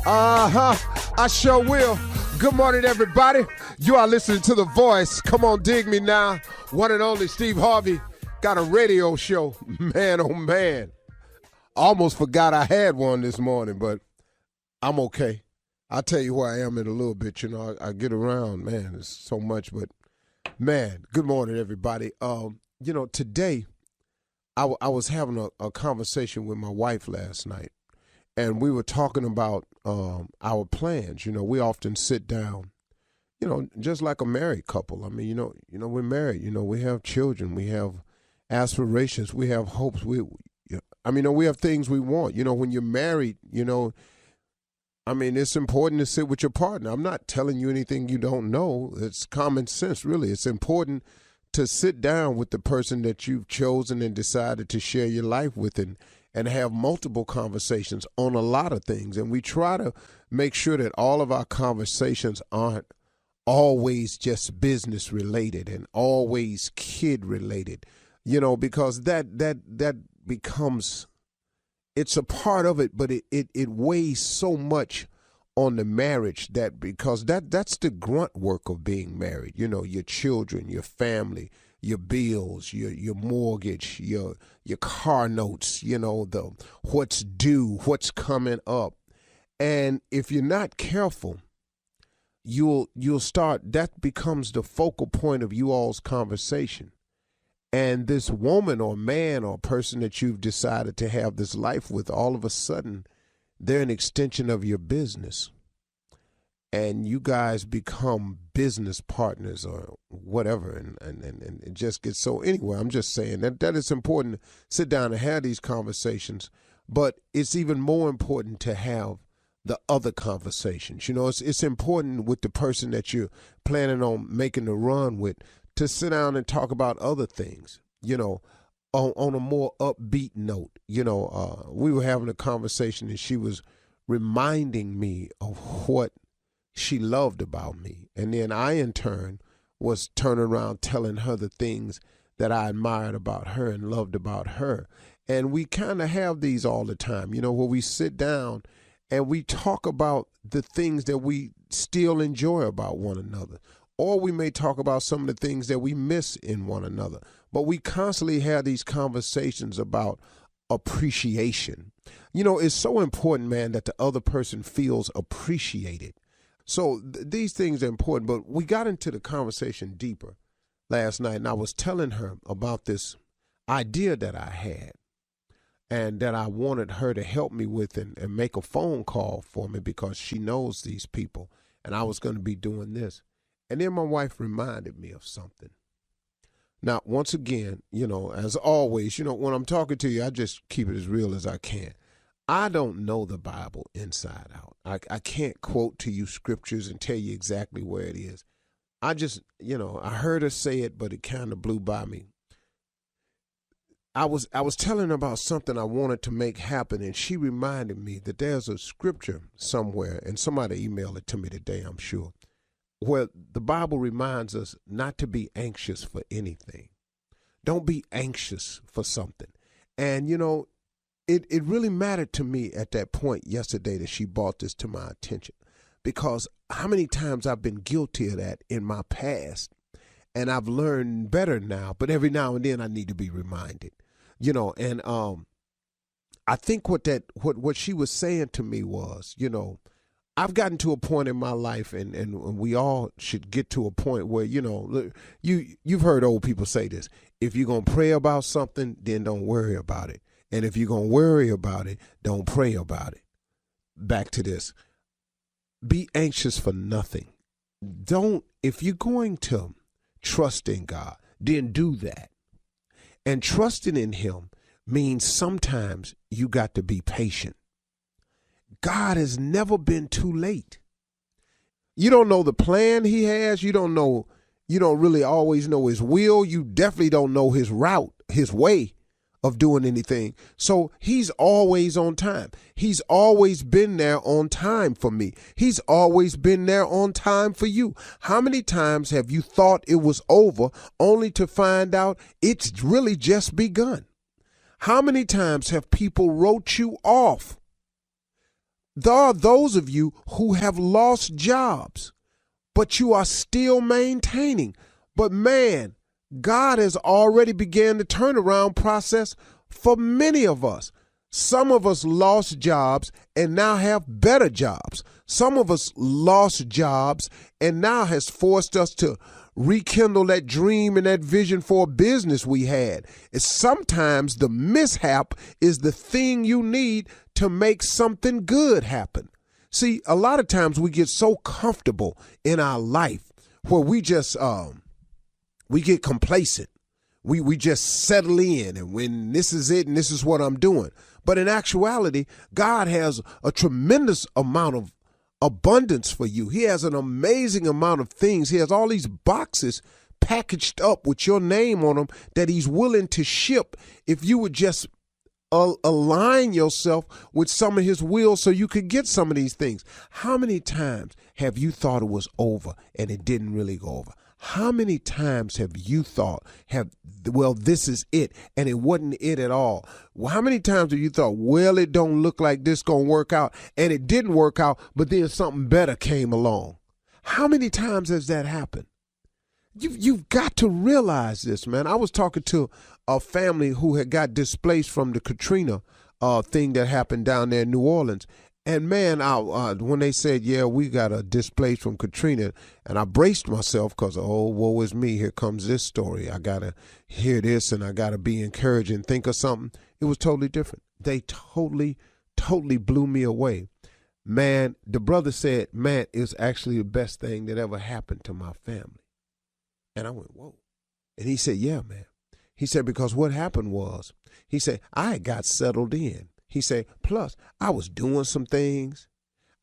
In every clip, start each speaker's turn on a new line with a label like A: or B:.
A: I sure will. Good morning, everybody. You are listening to The Voice. Come on, dig me now. One and only Steve Harvey got a radio show. Man, oh man. Almost forgot I had one this morning, but I'm okay. I'll tell you where I am in a little bit. You know, I get around, man. There's so much, but man, good morning, everybody. Today I was having a conversation with my wife last night, and we were talking about our plans. You know, we often sit down, you know, just like a married couple. I mean, you know, we're married. You know, we have children. We have aspirations. We have hopes. We have things we want. You know, when you're married, you know, I mean, it's important to sit with your partner. I'm not telling you anything you don't know. It's common sense, really. It's important to sit down with the person that you've chosen and decided to share your life with and have multiple conversations on a lot of things. And we try to make sure that all of our conversations aren't always just business related and always kid related, you know, because that becomes, it's a part of it, but it weighs so much on the marriage because that's the grunt work of being married. You know, your children, your family, your bills, your mortgage, your car notes, you know, the what's due, what's coming up. And if you're not careful, you'll start, that becomes the focal point of you all's conversation. And this woman or man or person that you've decided to have this life with, all of a sudden, they're an extension of your business. And you guys become business partners or whatever. And it just gets so, anyway, I'm just saying that it's important to sit down and have these conversations. But it's even more important to have the other conversations. You know, it's important with the person that you're planning on making the run with to sit down and talk about other things, you know, on a more upbeat note. You know, we were having a conversation and she was reminding me of what she loved about me. And then I, in turn, was turning around telling her the things that I admired about her and loved about her. And we kind of have these all the time, you know, where we sit down and we talk about the things that we still enjoy about one another. Or we may talk about some of the things that we miss in one another. But we constantly have these conversations about appreciation. You know, it's so important, man, that the other person feels appreciated. So these things are important. But we got into the conversation deeper last night, and I was telling her about this idea that I had and that I wanted her to help me with and make a phone call for me because she knows these people, and I was going to be doing this. And then my wife reminded me of something. Now, once again, you know, as always, you know, when I'm talking to you, I just keep it as real as I can. I don't know the Bible inside out. I can't quote to you scriptures and tell you exactly where it is. I just, you know, I heard her say it, but it kind of blew by me. I was telling her about something I wanted to make happen, and she reminded me that there's a scripture somewhere, and somebody emailed it to me today, I'm sure, where the Bible reminds us not to be anxious for anything. Don't be anxious for something. And, you know, it really mattered to me at that point yesterday that she brought this to my attention, because how many times I've been guilty of that in my past, and I've learned better now, but every now and then I need to be reminded, you know. And I think what she was saying to me was, you know, I've gotten to a point in my life, and we all should get to a point where, you know, you've heard old people say this: if you're going to pray about something, then don't worry about it. And if you're going to worry about it, don't pray about it. Back to this. Be anxious for nothing. If you're going to trust in God, then do that. And trusting in him means sometimes you got to be patient. God has never been too late. You don't know the plan he has. You don't really always know his will. You definitely don't know his route, his way of doing anything. So he's always on time. He's always been there on time for me. He's always been there on time for you. How many times have you thought it was over only to find out it's really just begun? How many times have people wrote you off there are those of you who have lost jobs, but you are still maintaining. But man, God has already began the turnaround process for many of us. Some of us lost jobs and now have better jobs. Some of us lost jobs and now has forced us to rekindle that dream and that vision for a business we had. It's sometimes the mishap is the thing you need to make something good happen. See, a lot of times we get so comfortable in our life where we just we get complacent. We just settle in, and when this is it and this is what I'm doing. But in actuality, God has a tremendous amount of abundance for you. He has an amazing amount of things. He has all these boxes packaged up with your name on them that he's willing to ship if you would just align yourself with some of his will so you could get some of these things. How many times have you thought it was over and it didn't really go over? How many times have you thought, well, this is it, and it wasn't it at all? Well, how many times have you thought, well, it don't look like this going to work out, and it didn't work out, but then something better came along? How many times has that happened? You've got to realize this, man. I was talking to a family who had got displaced from the Katrina thing that happened down there in New Orleans. And man, when they said, yeah, we got a displaced from Katrina, and I braced myself because, oh, woe is me, here comes this story. I got to hear this, and I got to be encouraged and think of something. It was totally different. They totally blew me away. Man, the brother said, man, it's actually the best thing that ever happened to my family. And I went, whoa. And he said, yeah, man. He said, because what happened was, he said, I got settled in. He said, plus, I was doing some things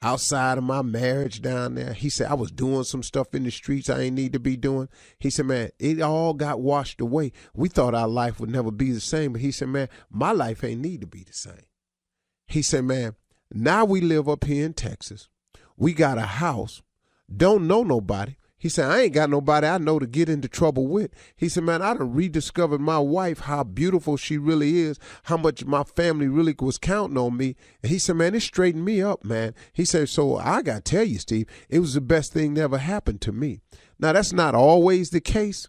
A: outside of my marriage down there. He said, I was doing some stuff in the streets I ain't need to be doing. He said, man, it all got washed away. We thought our life would never be the same. But he said, man, my life ain't need to be the same. He said, man, now we live up here in Texas. We got a house, don't know nobody. He said, I ain't got nobody I know to get into trouble with. He said, man, I done rediscovered my wife, how beautiful she really is, how much my family really was counting on me. And he said, man, it straightened me up, man. He said, so I got to tell you, Steve, it was the best thing that ever happened to me. Now, that's not always the case,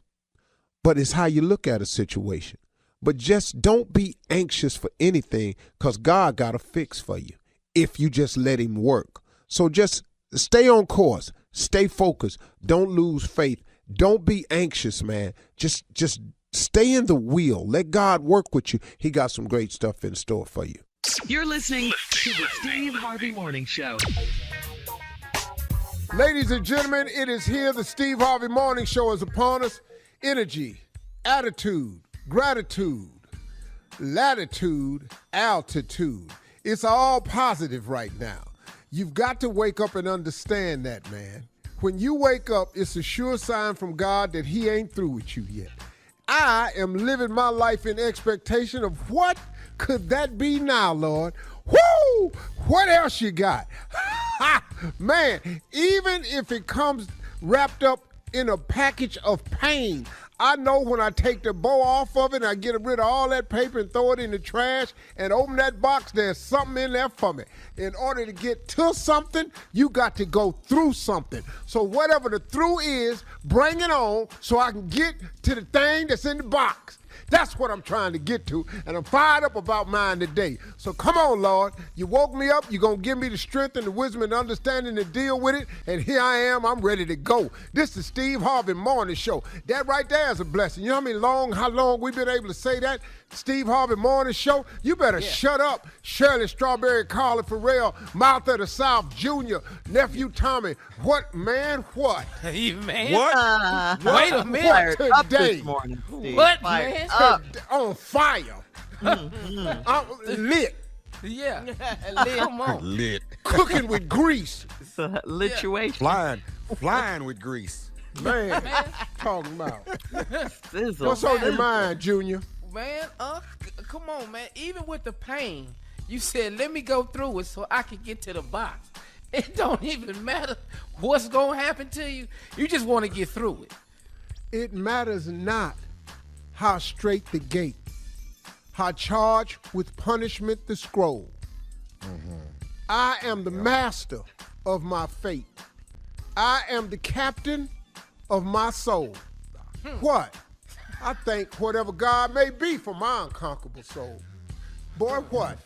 A: but it's how you look at a situation. But just don't be anxious for anything, because God got a fix for you if you just let him work. So just stay on course. Stay focused. Don't lose faith. Don't be anxious, man. Just stay in the wheel. Let God work with you. He got some great stuff in store for you.
B: You're listening to the Steve Harvey Morning Show.
A: Ladies and gentlemen, it is here. The Steve Harvey Morning Show is upon us. Energy, attitude, gratitude, latitude, altitude. It's all positive right now. You've got to wake up and understand that, man. When you wake up, it's a sure sign from God that he ain't through with you yet. I am living my life in expectation of what could that be now, Lord? Woo! What else you got? Man, even if it comes wrapped up in a package of pain, I know when I take the bow off of it and I get rid of all that paper and throw it in the trash and open that box, there's something in there for me. In order to get to something, you got to go through something. So whatever the through is, bring it on so I can get to the thing that's in the box. That's what I'm trying to get to, and I'm fired up about mine today. So come on, Lord. You woke me up. You're going to give me the strength and the wisdom and understanding to deal with it, and here I am. I'm ready to go. This is Steve Harvey Morning Show. That right there is a blessing. You know how long we've been able to say that? Steve Harvey Morning Show. You better shut up. Shirley Strawberry, Carly Farrell, Mouth of the South, Junior, Nephew Tommy. What, man? What?
C: Man.
D: What?
C: Wait a minute.
D: Up
A: Today.
D: this morning, Steve.
C: What,
D: Fired
C: man?
D: up.
A: On fire. Lit.
C: Yeah. Come on.
E: Lit.
A: Cooking with grease.
D: It's a lituation.
E: Flying with grease.
A: Man, talking about.
D: Sizzle.
A: What's on your mind, Junior?
C: Man, come on, man. Even with the pain, you said, let me go through it so I can get to the box. It don't even matter what's going to happen to you. You just want to get through it.
A: It matters not how straight the gate, how charged with punishment the scroll. I am the master of my fate. I am the captain of my soul. What? I thank whatever God may be for my unconquerable soul. Boy, what?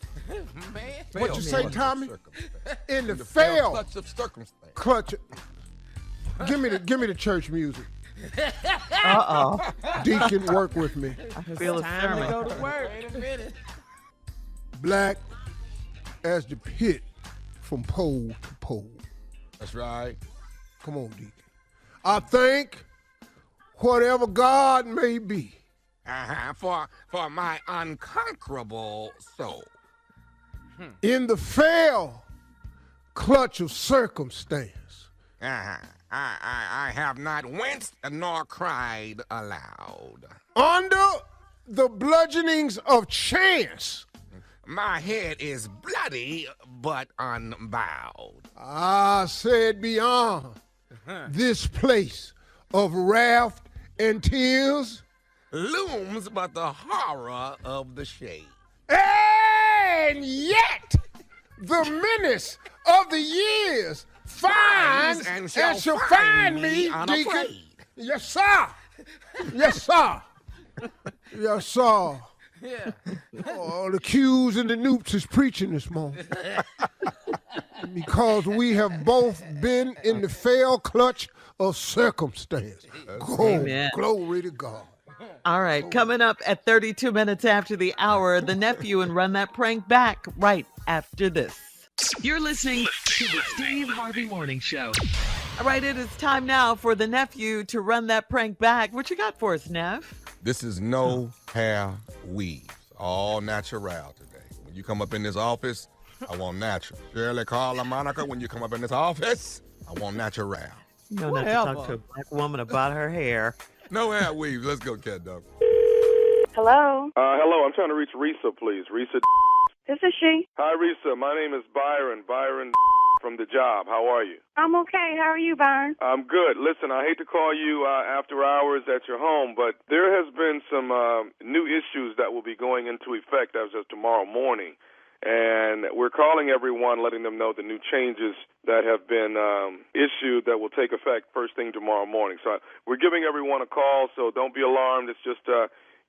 C: Man.
A: What you say, Tommy? In the
E: fail
A: fail
E: clutch of circumstance.
A: clutch. Give me the church music.
D: Uh-oh.
A: Deacon, work with me.
D: I feel a
C: Time to
D: sermon.
C: go to work. Wait a minute.
A: Black as the pit from pole to pole.
E: That's right.
A: Come on, Deacon. I thank whatever God may be.
E: For my unconquerable soul.
A: In the fail clutch of circumstance.
E: I have not winced nor cried aloud.
A: Under the bludgeonings of chance.
E: My head is bloody but unbowed.
A: I said beyond this place of wrath and tears.
E: Looms but the horror of the shade.
A: And yet the menace of the years finds and shall find me, Deacon.
E: unafraid.
A: Yes, sir. Yes, sir. Yes, sir.
C: Yeah.
A: All the Q's and the Noops is preaching this morning. Because we have both been in the fail clutch of circumstance.
D: Amen.
A: Glory to God.
D: All right, coming up at 32 minutes after the hour, the nephew and Run That Prank Back right after this.
B: You're listening to the Steve Harvey Morning Show.
D: All right, it is time now for the nephew to run that prank back. What you got for us, Neff?
E: This is no hair weaves. All natural today. When you come up in this office, I want natural. Shirley, Carla, Monica, when you come up in this office, I want natural.
D: You know not to talk to a black woman about her hair.
E: No hair weaves. Let's go, cat dog.
F: Hello,
G: Hello, I'm trying to reach Risa, please. Risa.
F: this is she.
G: Hi, Risa. My name is Byron. Byron from the job. How are you?
F: I'm okay. How are you, Byron?
G: I'm good. Listen, I hate to call you after hours at your home, but there has been some new issues that will be going into effect as of tomorrow morning. And we're calling everyone, letting them know the new changes that have been issued that will take effect first thing tomorrow morning. So we're giving everyone a call, so don't be alarmed. It's just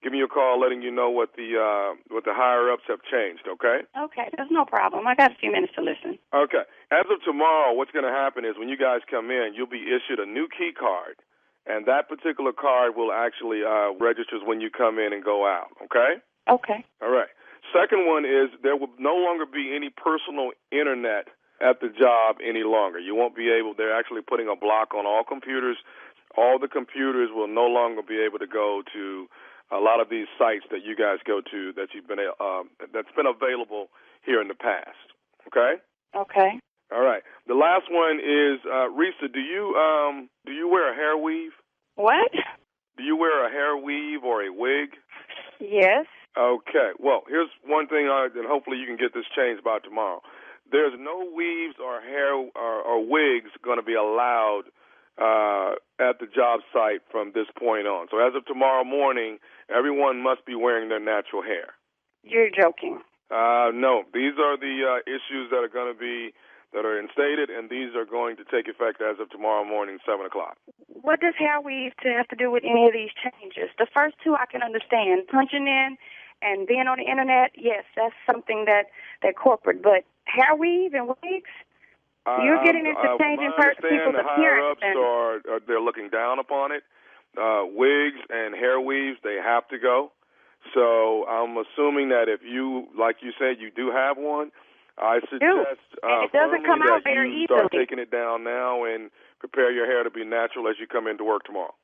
G: giving you a call, letting you know what the higher-ups have changed, okay?
F: Okay, there's no problem. I got a few minutes to listen.
G: Okay. As of tomorrow, what's going to happen is when you guys come in, you'll be issued a new key card, and that particular card will actually registers when you come in and go out, okay?
F: Okay.
G: All right. Second one is there will no longer be any personal internet at the job any longer. You won't be able, they're actually putting a block on all computers. All the computers will no longer be able to go to a lot of these sites that you guys go to that you've been that's been available here in the past. Okay?
F: Okay.
G: All right. The last one is Risa, do you wear a hair weave?
F: What?
G: Do you wear a hair weave or a wig?
F: Yes.
G: Okay. Well, here's one thing, and hopefully you can get this changed by tomorrow. There's no weaves or hair or wigs going to be allowed at the job site from this point on. So as of tomorrow morning, everyone must be wearing their natural hair.
F: You're joking.
G: No, these are the issues that are instated, and these are going to take effect as of tomorrow morning, 7 o'clock.
F: What does hair weave have to do with any of these changes? The first two I can understand. Punching in and being on the internet, yes, that's something that corporate. But hair weave and wigs? You're getting into changing people's appearance.
G: They're looking down upon it. Wigs and hair weaves, they have to go. So I'm assuming that if you, like you said, you do have one, I suggest
F: and it doesn't come out very
G: you start
F: easily.
G: taking it down now and prepare your hair to be natural as you come into work tomorrow.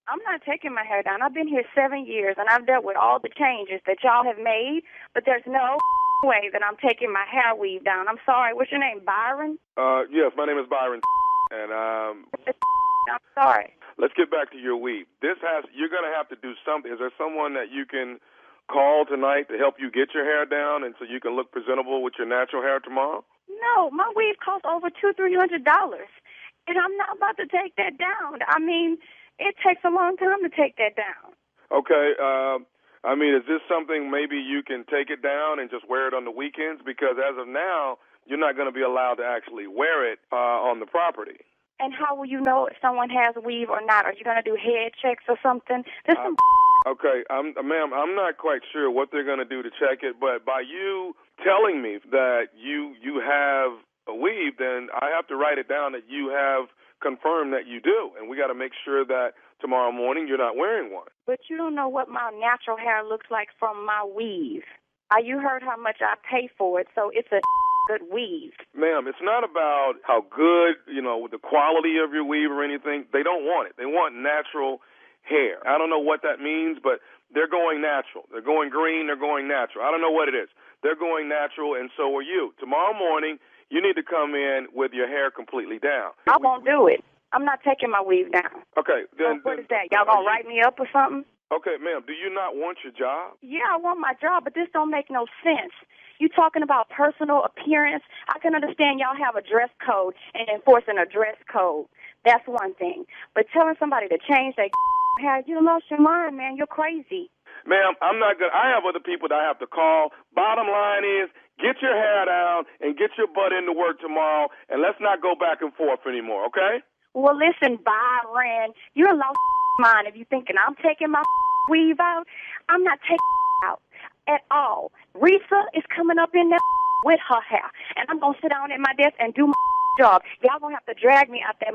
F: I'm not taking my hair down. I've been here 7 years, and I've dealt with all the changes that y'all have made, but there's no way that I'm taking my hair weave down. I'm sorry. What's your name, Byron?
G: Yes, my name is Byron, and
F: I'm sorry.
G: Let's get back to your weave. You're going to have to do something. Is there someone that you can call tonight to help you get your hair down and so you can look presentable with your natural hair tomorrow?
F: No, my weave costs over $200-300, and I'm not about to take that down. I mean, it takes a long time to take that down.
G: Okay. Is this something maybe you can take it down and just wear it on the weekends? Because as of now, you're not going to be allowed to actually wear it on the property.
F: And how will you know if someone has a weave or not? Are you going to do head checks or something? There's some
G: Okay, ma'am, I'm not quite sure what they're going to do to check it, but by you telling me that you have a weave, then I have to write it down that you have confirmed that you do, and we got to make sure that tomorrow morning you're not wearing one.
F: But you don't know what my natural hair looks like from my weave. You heard how much I pay for it, so it's a good weave.
G: Ma'am, it's not about how good, the quality of your weave or anything. They don't want it. They want natural hair. I don't know what that means, but they're going natural. They're going green. They're going natural. I don't know what it is. They're going natural, and so are you. Tomorrow morning, you need to come in with your hair completely down.
F: I won't do it. I'm not taking my weave down.
G: Okay, then.
F: What is that? Y'all gonna write me up or something?
G: Okay, ma'am, do you not want your job?
F: Yeah, I want my job, but this don't make no sense. You talking about personal appearance? I can understand y'all have a dress code and enforcing a dress code. That's one thing. But telling somebody to change their hair, you lost your mind, man. You're crazy.
G: Ma'am, I'm not good. I have other people that I have to call. Bottom line is, get your hair down and get your butt into work tomorrow, and let's not go back and forth anymore, okay?
F: Well, listen, Byron, you're a lost mind if you're thinking I'm taking my weave out. I'm not taking out at all. Risa is coming up in there with her hair, and I'm going to sit down at my desk and do my job. Y'all going to have to drag me out there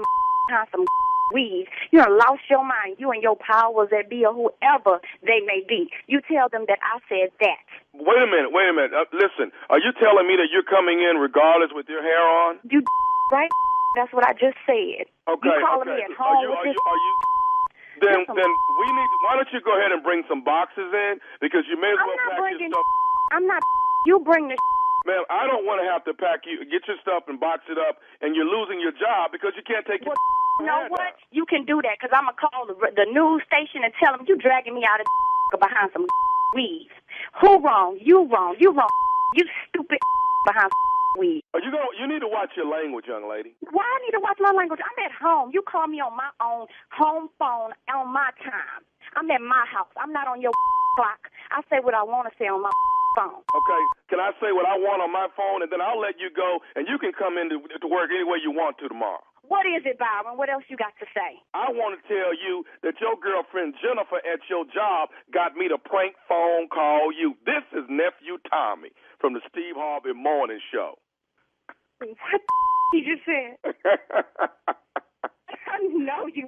F: behind some weave. You done lost your mind, you and your powers that be or whoever they may be. You tell them that I said that.
G: Wait a minute. Listen, are you telling me that you're coming in regardless with your hair on?
F: You right? That's what I just said.
G: Okay,
F: you calling me at home with this?
G: Then we need. Why don't you go ahead and bring some boxes in, because you may as well pack your stuff.
F: I'm not. You bring the.
G: Ma'am, I don't want to have to get your stuff and box it up, and you're losing your job because you can't take your.
F: You know what? You can do that, because I'm going to call the news station and tell them you dragging me out of behind some weeds. Who wrong? You wrong. You wrong. You stupid behind weeds.
G: You need to watch your language, young lady.
F: Why I need to watch my language? I'm at home. You call me on my own home phone on my time. I'm at my house. I'm not on your clock. I say what I want to say on my phone.
G: Okay. Can I say what I want on my phone, and then I'll let you go, and you can come in to work any way you want to tomorrow.
F: What is it, Byron? What else you got to say?
G: I want to tell you that your girlfriend Jennifer at your job got me to prank phone call you. This is Nephew Tommy from the Steve Harvey Morning Show.
F: What you just said? I know you.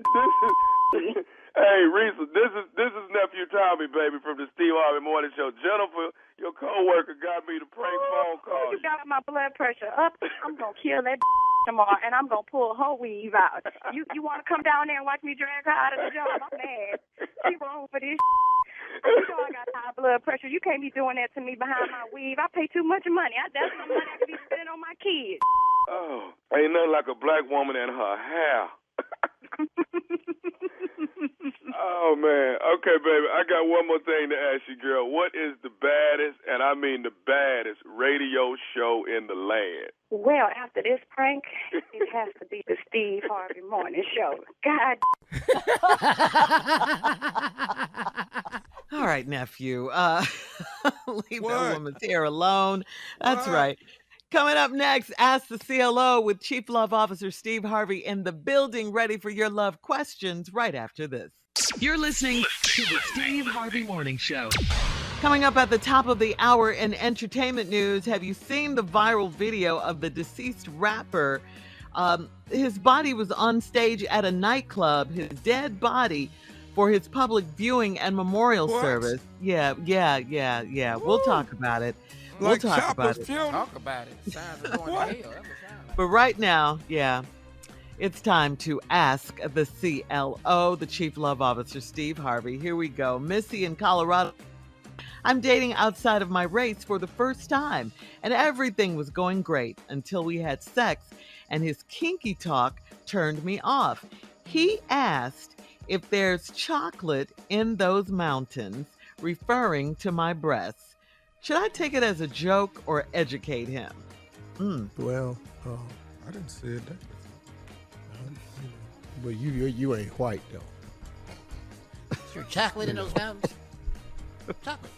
G: Hey, Risa, this is Nephew Tommy, baby, from the Steve Harvey Morning Show. Jennifer, your coworker, got me to prank phone call.
F: You got my blood pressure up. I'm gonna kill that tomorrow, and I'm gonna pull her weave out. You want to come down there and watch me drag her out of the job? I'm mad. She wrong for this. You know I got high blood pressure. You can't be doing that to me behind my weave. I pay too much money. That's some money I could be spending on my kids.
G: Oh, ain't nothing like a black woman and her hair. Oh, man. Okay, baby, I got one more thing to ask you, girl. What is the baddest, and I mean the baddest, radio show in the land?
F: Well, after this prank, it has to be the Steve Harvey Morning Show. God.
D: All right, nephew. Leave that woman's hair alone. That's right. Coming up next, Ask the CLO with Chief Love Officer Steve Harvey in the building, ready for your love questions right after this.
B: You're listening to the Steve Harvey Morning Show.
D: Coming up at the top of the hour in entertainment news, have you seen the viral video of the deceased rapper? His body was on stage at a nightclub, his dead body, for his public viewing and memorial service. Yeah. We'll talk about it.
E: Like
D: we'll talk about it.
C: Talk about it. Sounds like going to hell. That's what sounds like.
D: But right now, it's time to ask the CLO, the Chief Love Officer, Steve Harvey. Here we go. Missy in Colorado. I'm dating outside of my race for the first time, and everything was going great until we had sex, and his kinky talk turned me off. He asked if there's chocolate in those mountains, referring to my breasts. Should I take it as a joke or educate him?
A: Well,
E: I didn't say that.
A: But you ain't white though.
H: Is there chocolate in those mountains? Chocolate.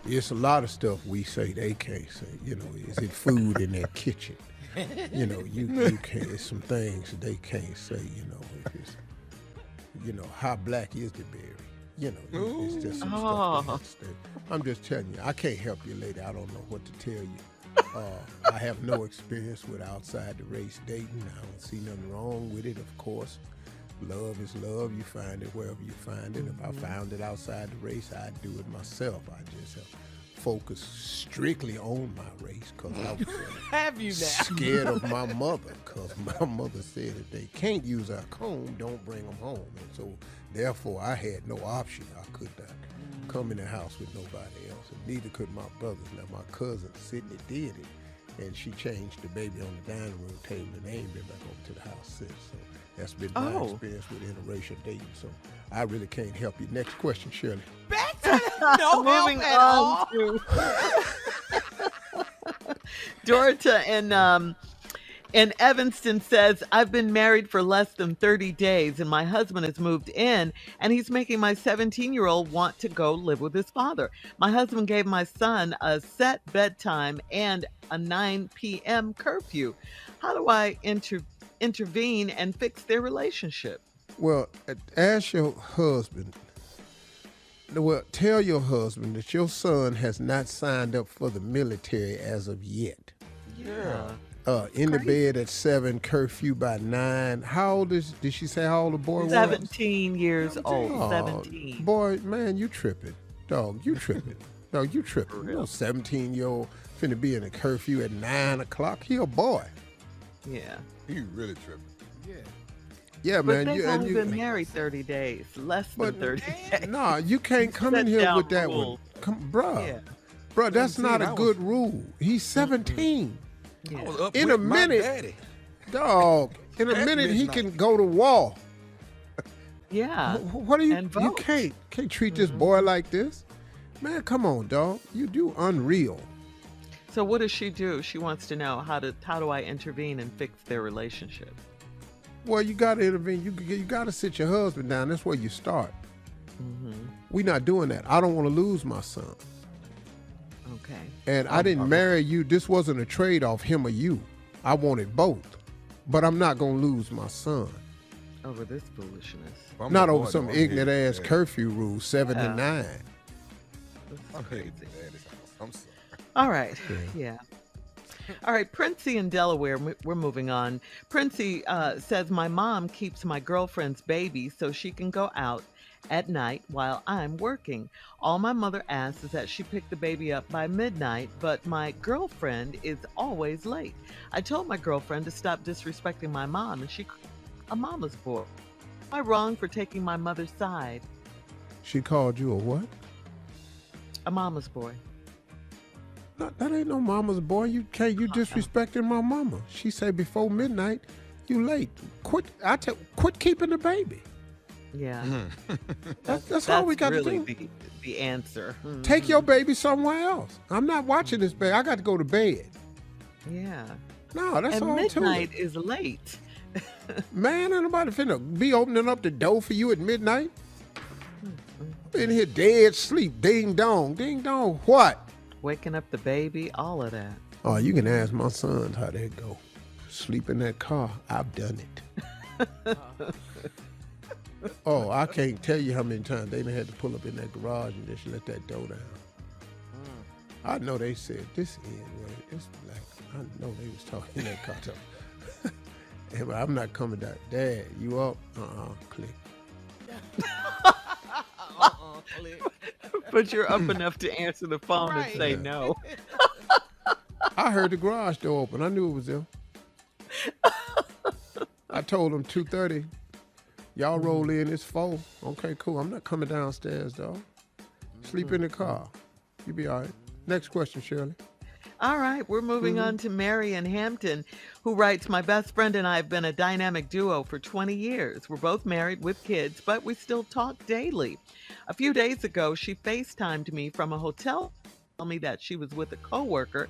A: It's a lot of stuff we say they can't say. Is it food in their kitchen? You can't. It's some things they can't say. It's, how black is the berry? It's just some stuff. I'm just telling you, I can't help you, lady. I don't know what to tell you. I have no experience with outside the race dating. I don't see nothing wrong with it, of course. Love is love. You find it wherever you find it. If I found it outside the race, I'd do it myself. I just have focused strictly on my race because I was
C: Have you now?
A: scared of my mother because my mother said if they can't use our comb, don't bring them home. And so, therefore, I had no option. I could not come in the house with nobody else, and neither could my brothers. Now, my cousin Sydney did it, and she changed the baby on the dining room table, and they ain't been back over to the house since. So that's been my experience with interracial dating. So I really can't help you. Next question, Shirley.
C: Back to no
D: Moving
C: help at all.
D: on to Dorita in Evanston says, I've been married for less than 30 days and my husband has moved in and he's making my 17-year-old want to go live with his father. My husband gave my son a set bedtime and a 9 p.m. curfew. How do I intervene and fix their relationship?
A: Well, ask your husband. Well, tell your husband that your son has not signed up for the military as of yet.
D: Yeah.
A: In the bed at 7, curfew by 9. How old did she say how old the boy was?
D: 17 years old.
A: Oh,
D: 17.
A: Boy, man, you tripping. Dog, you tripping. Dog, you tripping. You know, 17-year-old finna be in a curfew at 9 o'clock. He a boy.
D: Yeah.
E: He really tripping.
A: Yeah,
D: But
A: man.
D: they've only been married 30 days. Less than 30 days.
A: Nah, you can't come in here with that one. Bruh.
D: Yeah.
A: Bruh, that's not a good rule. He's 17.
D: Yeah.
E: I was up
A: In
E: with
A: a minute,
E: my daddy.
A: dog, in a minute he can go to war.
D: Yeah.
A: What are you?
D: And
A: You
D: vote.
A: can't treat this boy like this. Man, come on, dog. You do unreal.
D: So what does she do? She wants to know how do I intervene and fix their relationship?
A: Well, you got to intervene. You got to sit your husband down. That's where you start. We're not doing that. I don't want to lose my son.
D: Okay.
A: And I didn't marry you. This wasn't a trade-off, him or you. I wanted both. But I'm not going to lose my son.
D: Over this foolishness.
E: I'm
A: Not
E: a
A: over
E: boy,
A: some
E: though.
A: ignorant-ass curfew rule, 7 to 9.
D: This
E: I'm
D: is crazy.
E: daddy's house. I'm sorry.
D: All right. Yeah. All right. Princey in Delaware, we're moving on. Princey says, my mom keeps my girlfriend's baby so she can go out at night while I'm working. All my mother asks is that she pick the baby up by midnight, but my girlfriend is always late. I told my girlfriend to stop disrespecting my mom, and she a mama's boy. Am I wrong for taking my mother's side?
A: She called you a what?
D: A mama's boy.
A: No, that ain't no mama's boy. You disrespecting my mama. She say before midnight, you late. Quit keeping the baby.
D: Yeah.
A: That's all we got
D: really
A: to do.
D: the answer.
A: Take your baby somewhere else. I'm not watching this baby. I got to go to bed.
D: Yeah.
A: No, that's
D: And
A: all
D: midnight
A: to
D: is late.
A: it. Man, ain't nobody finna be opening up the door for you at midnight. Been here dead sleep. Ding dong. Ding dong. What?
D: Waking up the baby, all of that.
A: Oh, you can ask my sons how that go. Sleep in that car. I've done it. Oh, I can't tell you how many times they done had to pull up in that garage and just let that door down. I know they said, this N-word, this black. I know they was talking in that car. Yeah, but I'm not coming down. Dad, you up? Click.
D: But you're up enough to answer the phone and say
A: Yeah.
D: no.
A: I heard the garage door open. I knew it was them. I told them 2:30. Y'all roll in, it's 4. Okay, cool. I'm not coming downstairs, dog. Sleep in the car. You be all right. Next question, Shirley.
D: All right, we're moving on to Mary in Hampton, who writes, my best friend and I have been a dynamic duo for 20 years. We're both married with kids, but we still talk daily. A few days ago, she FaceTimed me from a hotel, told me that she was with a coworker,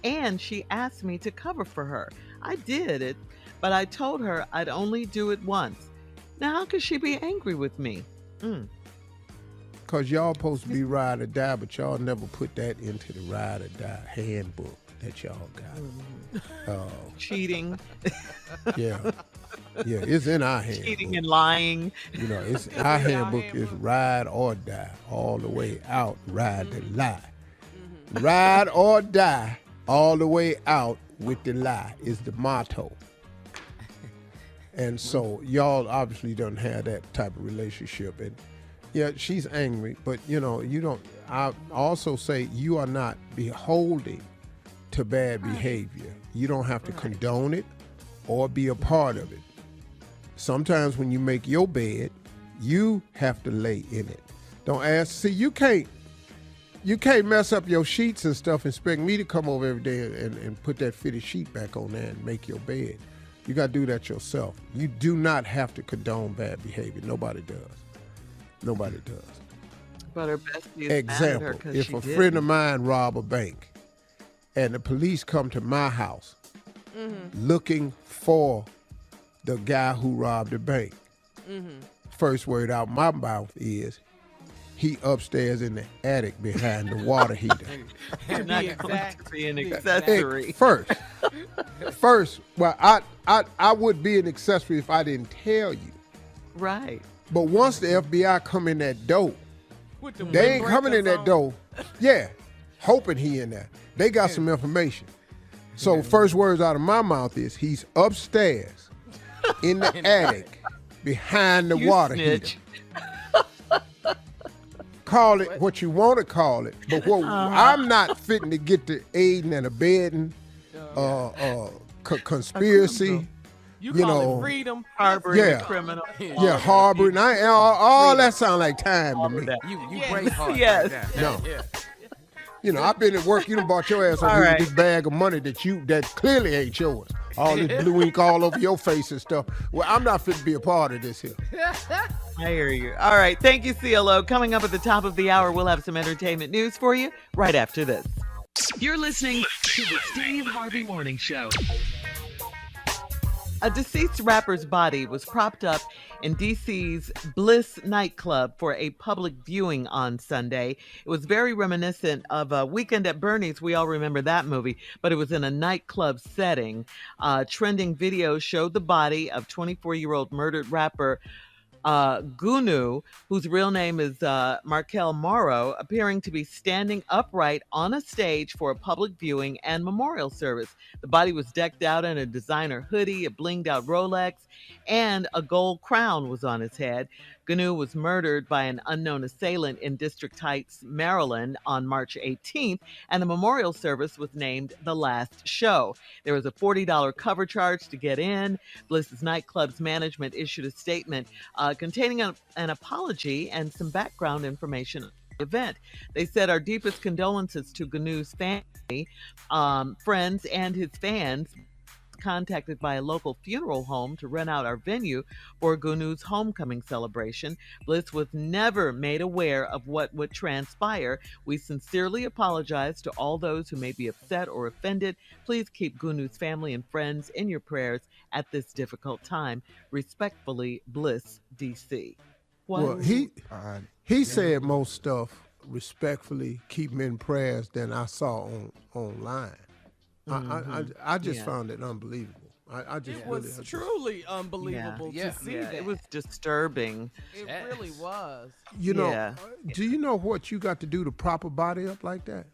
D: and she asked me to cover for her. I did it, but I told her I'd only do it once. Now, how could she be angry with me?
A: Because y'all supposed to be ride or die, but y'all never put that into the ride or die handbook. that y'all got.
D: Cheating.
A: Yeah. Yeah, it's in our handbook.
D: Cheating and lying.
A: You know, it's our handbook is ride or die, all the way out, ride the lie. Ride or die, all the way out with the lie is the motto. And so y'all obviously don't have that type of relationship. And yeah, she's angry, but you know, you don't. I also say you are not beholden to bad behavior. You don't have to condone it or be a part of it. Sometimes when you make your bed, you have to lay in it. Don't ask. See, you can't mess up your sheets and stuff and expect me to come over every day and put that fitted sheet back on there and make your bed. You got to do that yourself. You do not have to condone bad behavior. Nobody does. Nobody does.
D: But her bestie is
A: Example,
D: mad at her
A: if a friend of mine rob a bank and the police come to my house looking for the guy who robbed the bank, first word out my mouth is, he upstairs in the attic behind the water heater.
D: You're not going to be an accessory.
A: First, well, I would be an accessory if I didn't tell you.
D: Right.
A: But once the FBI come in that door, they ain't coming in that door, hoping he in there. They got some information. So first words out of my mouth is, he's upstairs in the attic behind the water heater. Call it what you want to call it, but what I'm not fitting to get to aiding and abetting, conspiracy.
H: You call it freedom,
D: harboring a criminal.
A: Yeah, harboring. All that sound like time to me.
C: You break hard.
D: Yes.
C: Right now.
A: No. You know, I've been at work. You done bought your ass over with this bag of money that clearly ain't yours. All this blue ink all over your face and stuff. Well, I'm not fit to be a part of this here.
D: I hear you. All right. Thank you, CLO. Coming up at the top of the hour, we'll have some entertainment news for you right after this.
B: You're listening to the Steve Harvey Morning Show.
D: A deceased rapper's body was propped up in D.C.'s Bliss nightclub for a public viewing on Sunday. It was very reminiscent of Weekend at Bernie's. We all remember that movie, but it was in a nightclub setting. Trending videos showed the body of 24-year-old murdered rapper Gunu, whose real name is Markel Morrow, appearing to be standing upright on a stage for a public viewing and memorial service. The body was decked out in a designer hoodie, a blinged out Rolex, and a gold crown was on his head. Gunu was murdered by an unknown assailant in District Heights, Maryland on March 18th, and the memorial service was named The Last Show. There was a $40 cover charge to get in. Bliss's nightclub's management issued a statement containing an apology and some background information on the event. They said, "Our deepest condolences to Gunu's family, friends, and his fans." Contacted by a local funeral home to rent out our venue for Gunu's homecoming celebration. Bliss was never made aware of what would transpire. We sincerely apologize to all those who may be upset or offended. Please keep Gunu's family and friends in your prayers at this difficult time. Respectfully, Bliss, DC.
A: Well, he said more stuff respectfully, keep him in prayers, than I saw online. I just found it unbelievable. It
H: was truly unbelievable to see that.
D: It was disturbing.
H: It really was.
A: You know, do you know what you got to do to prop a body up like that?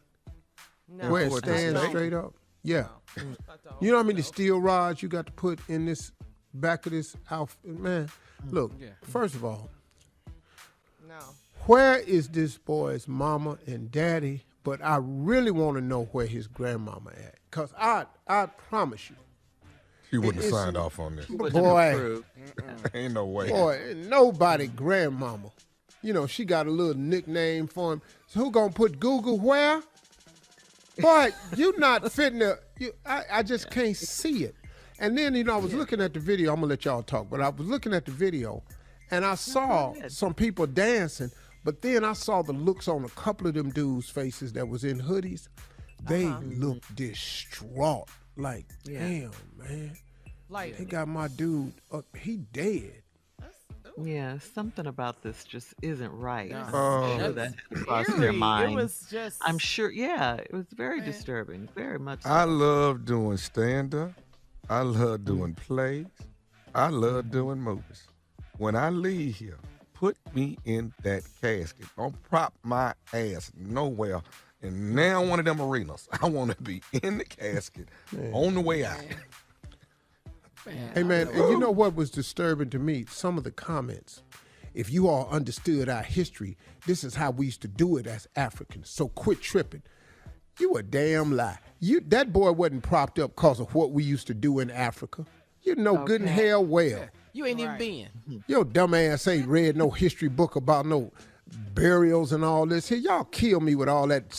H: No.
A: Where it stands straight up? Yeah. You know how many steel rods you got to put in this back of this outfit? Man, look, first of all, where is this boy's mama and daddy? But I really want to know where his grandmama at. Because I promise you.
E: He wouldn't have signed off on this.
A: Boy,
E: ain't no way.
A: Boy, nobody grandmama. You know, she got a little nickname for him. So who gonna put Google where? Boy, you not fitting to, I just can't see it. And then, you know, I was looking at the video. I'm going to let y'all talk. But I was looking at the video, and I saw some people dancing. But then I saw the looks on a couple of them dudes' faces that was in hoodies. They looked distraught. Like, damn, man. Like, they got my dude up. He dead.
D: Yeah, something about this just isn't right.
C: No.
D: I'm sure that had crossed their mind.
H: It was just.
D: I'm sure, yeah, it was very disturbing, very much so.
E: I love doing stand-up. I love doing plays. I love doing movies. When I leave here, put me in that casket. Don't prop my ass nowhere. And now one of them arenas. I want to be in the casket on the way out.
A: Hey, man, and you know what was disturbing to me? Some of the comments. If you all understood our history, this is how we used to do it as Africans. So quit tripping. You a damn lie. That boy wasn't propped up because of what we used to do in Africa. You know good and hell well.
C: You ain't even been.
A: Your dumb ass ain't read no history book about no burials and all this. Here, y'all kill me with all that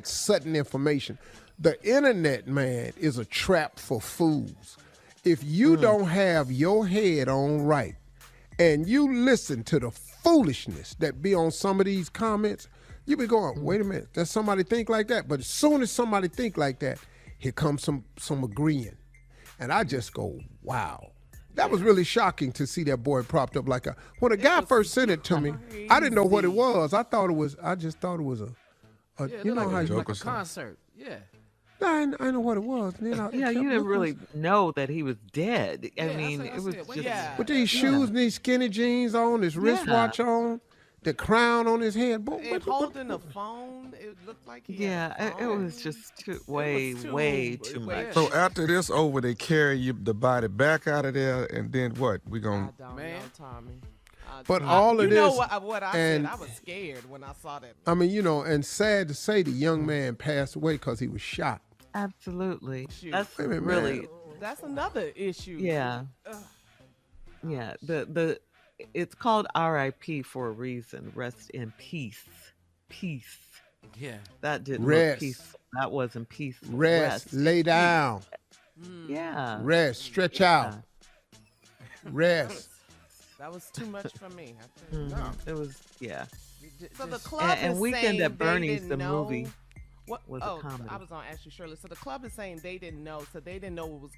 A: sudden information. The internet, man, is a trap for fools. If you don't have your head on right and you listen to the foolishness that be on some of these comments, you be going, wait a minute, does somebody think like that? But as soon as somebody think like that, here comes some agreeing. And I just go, wow. That was really shocking to see that boy propped up like a. When a guy first sent it to me, I didn't know what it was. I just thought it was a you know how you
C: like a concert. Yeah.
A: I know what it was. Then
D: Yeah, you didn't really know that he was dead. I mean, it was just.
A: With these shoes and these skinny jeans on, this wristwatch on, the crown on his head. Boy,
H: And holding a phone, it looked like he had a
D: It
H: phone.
D: was just way too much.
E: So after this over, they carry the body back out of there, and then what? We gonna?
H: I don't know, Tommy.
A: But all of
H: you know
A: this,
H: what I said? I was scared when I saw that.
A: I mean, and sad to say, the young man passed away because he was shot.
D: Absolutely.
H: Shoot.
D: That's
A: Wait a minute,
D: really.
A: man.
H: That's another issue.
D: Yeah. Yeah. The it's called R.I.P. for a reason. Rest in peace. Peace.
C: Yeah.
D: That didn't
A: Rest.
D: look peaceful. That wasn't peaceful.
A: Rest, lay down,
D: Yeah.
A: rest, stretch out, rest.
H: That was too much for me. I think. No.
D: It was, yeah.
H: So the club
D: And
H: is
D: Weekend
H: saying
D: at Bernie's,
H: they
D: the
H: didn't know
D: movie,
H: what
D: was a comedy.
H: I was on Ashley Shirley. So the club is saying they didn't know, so they didn't know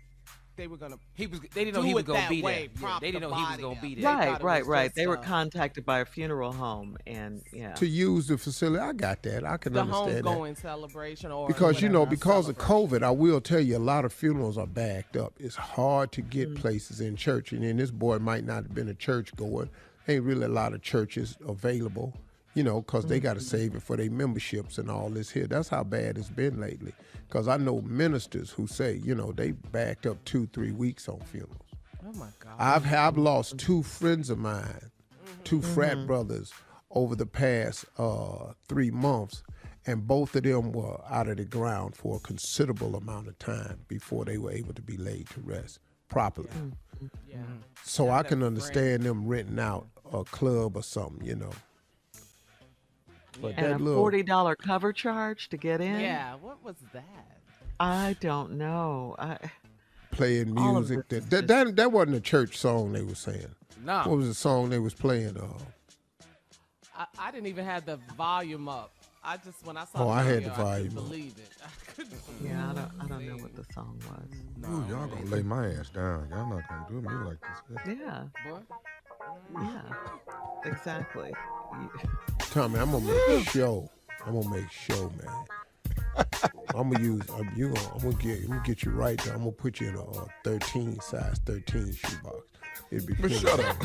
H: they were gonna.
C: They didn't know
H: do
C: he was
H: it
C: gonna
H: that
C: be
H: way,
C: there. Yeah,
H: prop
C: they didn't
H: the
C: know he was
H: body
C: gonna
H: up.
C: be
H: They
C: there.
H: thought
D: Right.
H: it was just,
D: They were contacted by a funeral home, and yeah.
A: To use the facility, I got that. I can
H: the
A: understand that.
H: homegoing celebration, or
A: Because
H: whatever,
A: because of
H: celebration.
A: COVID, I will tell you a lot of funerals are backed up. It's hard to get places in church, and then this boy might not have been a church goer. Ain't really a lot of churches available, because they got to save it for their memberships and all this here. That's how bad it's been lately. Because I know ministers who say, they backed up 2-3 weeks on funerals.
H: Oh my God!
A: I've lost 2 friends of mine, 2 frat brothers over the past 3 months, and both of them were out of the ground for a considerable amount of time before they were able to be laid to rest properly.
H: Yeah.
A: So I can understand them renting out a club or something, But
D: And a
A: that little
D: $40 cover charge to get in?
H: Yeah. What was that?
D: I don't know.
A: playing
D: all of
A: music,
D: this is
A: that wasn't a church song they were saying.
C: No.
A: What was the song they was playing?
H: I didn't even have the volume up. When I saw
A: Oh,
H: the
A: I had
H: video,
A: the volume
H: I couldn't
A: up.
H: believe it. I couldn't believe
D: Yeah,
H: it.
D: I don't know what the song was.
E: Ooh, y'all gonna lay my ass down. Y'all not gonna do me like this.
D: Yeah,
C: Boy.
D: yeah, exactly.
A: Tommy, I'm gonna make a show. Man. I'm gonna get you right there. I'm gonna put you in a size 13 shoebox. It'd be
E: But shut up.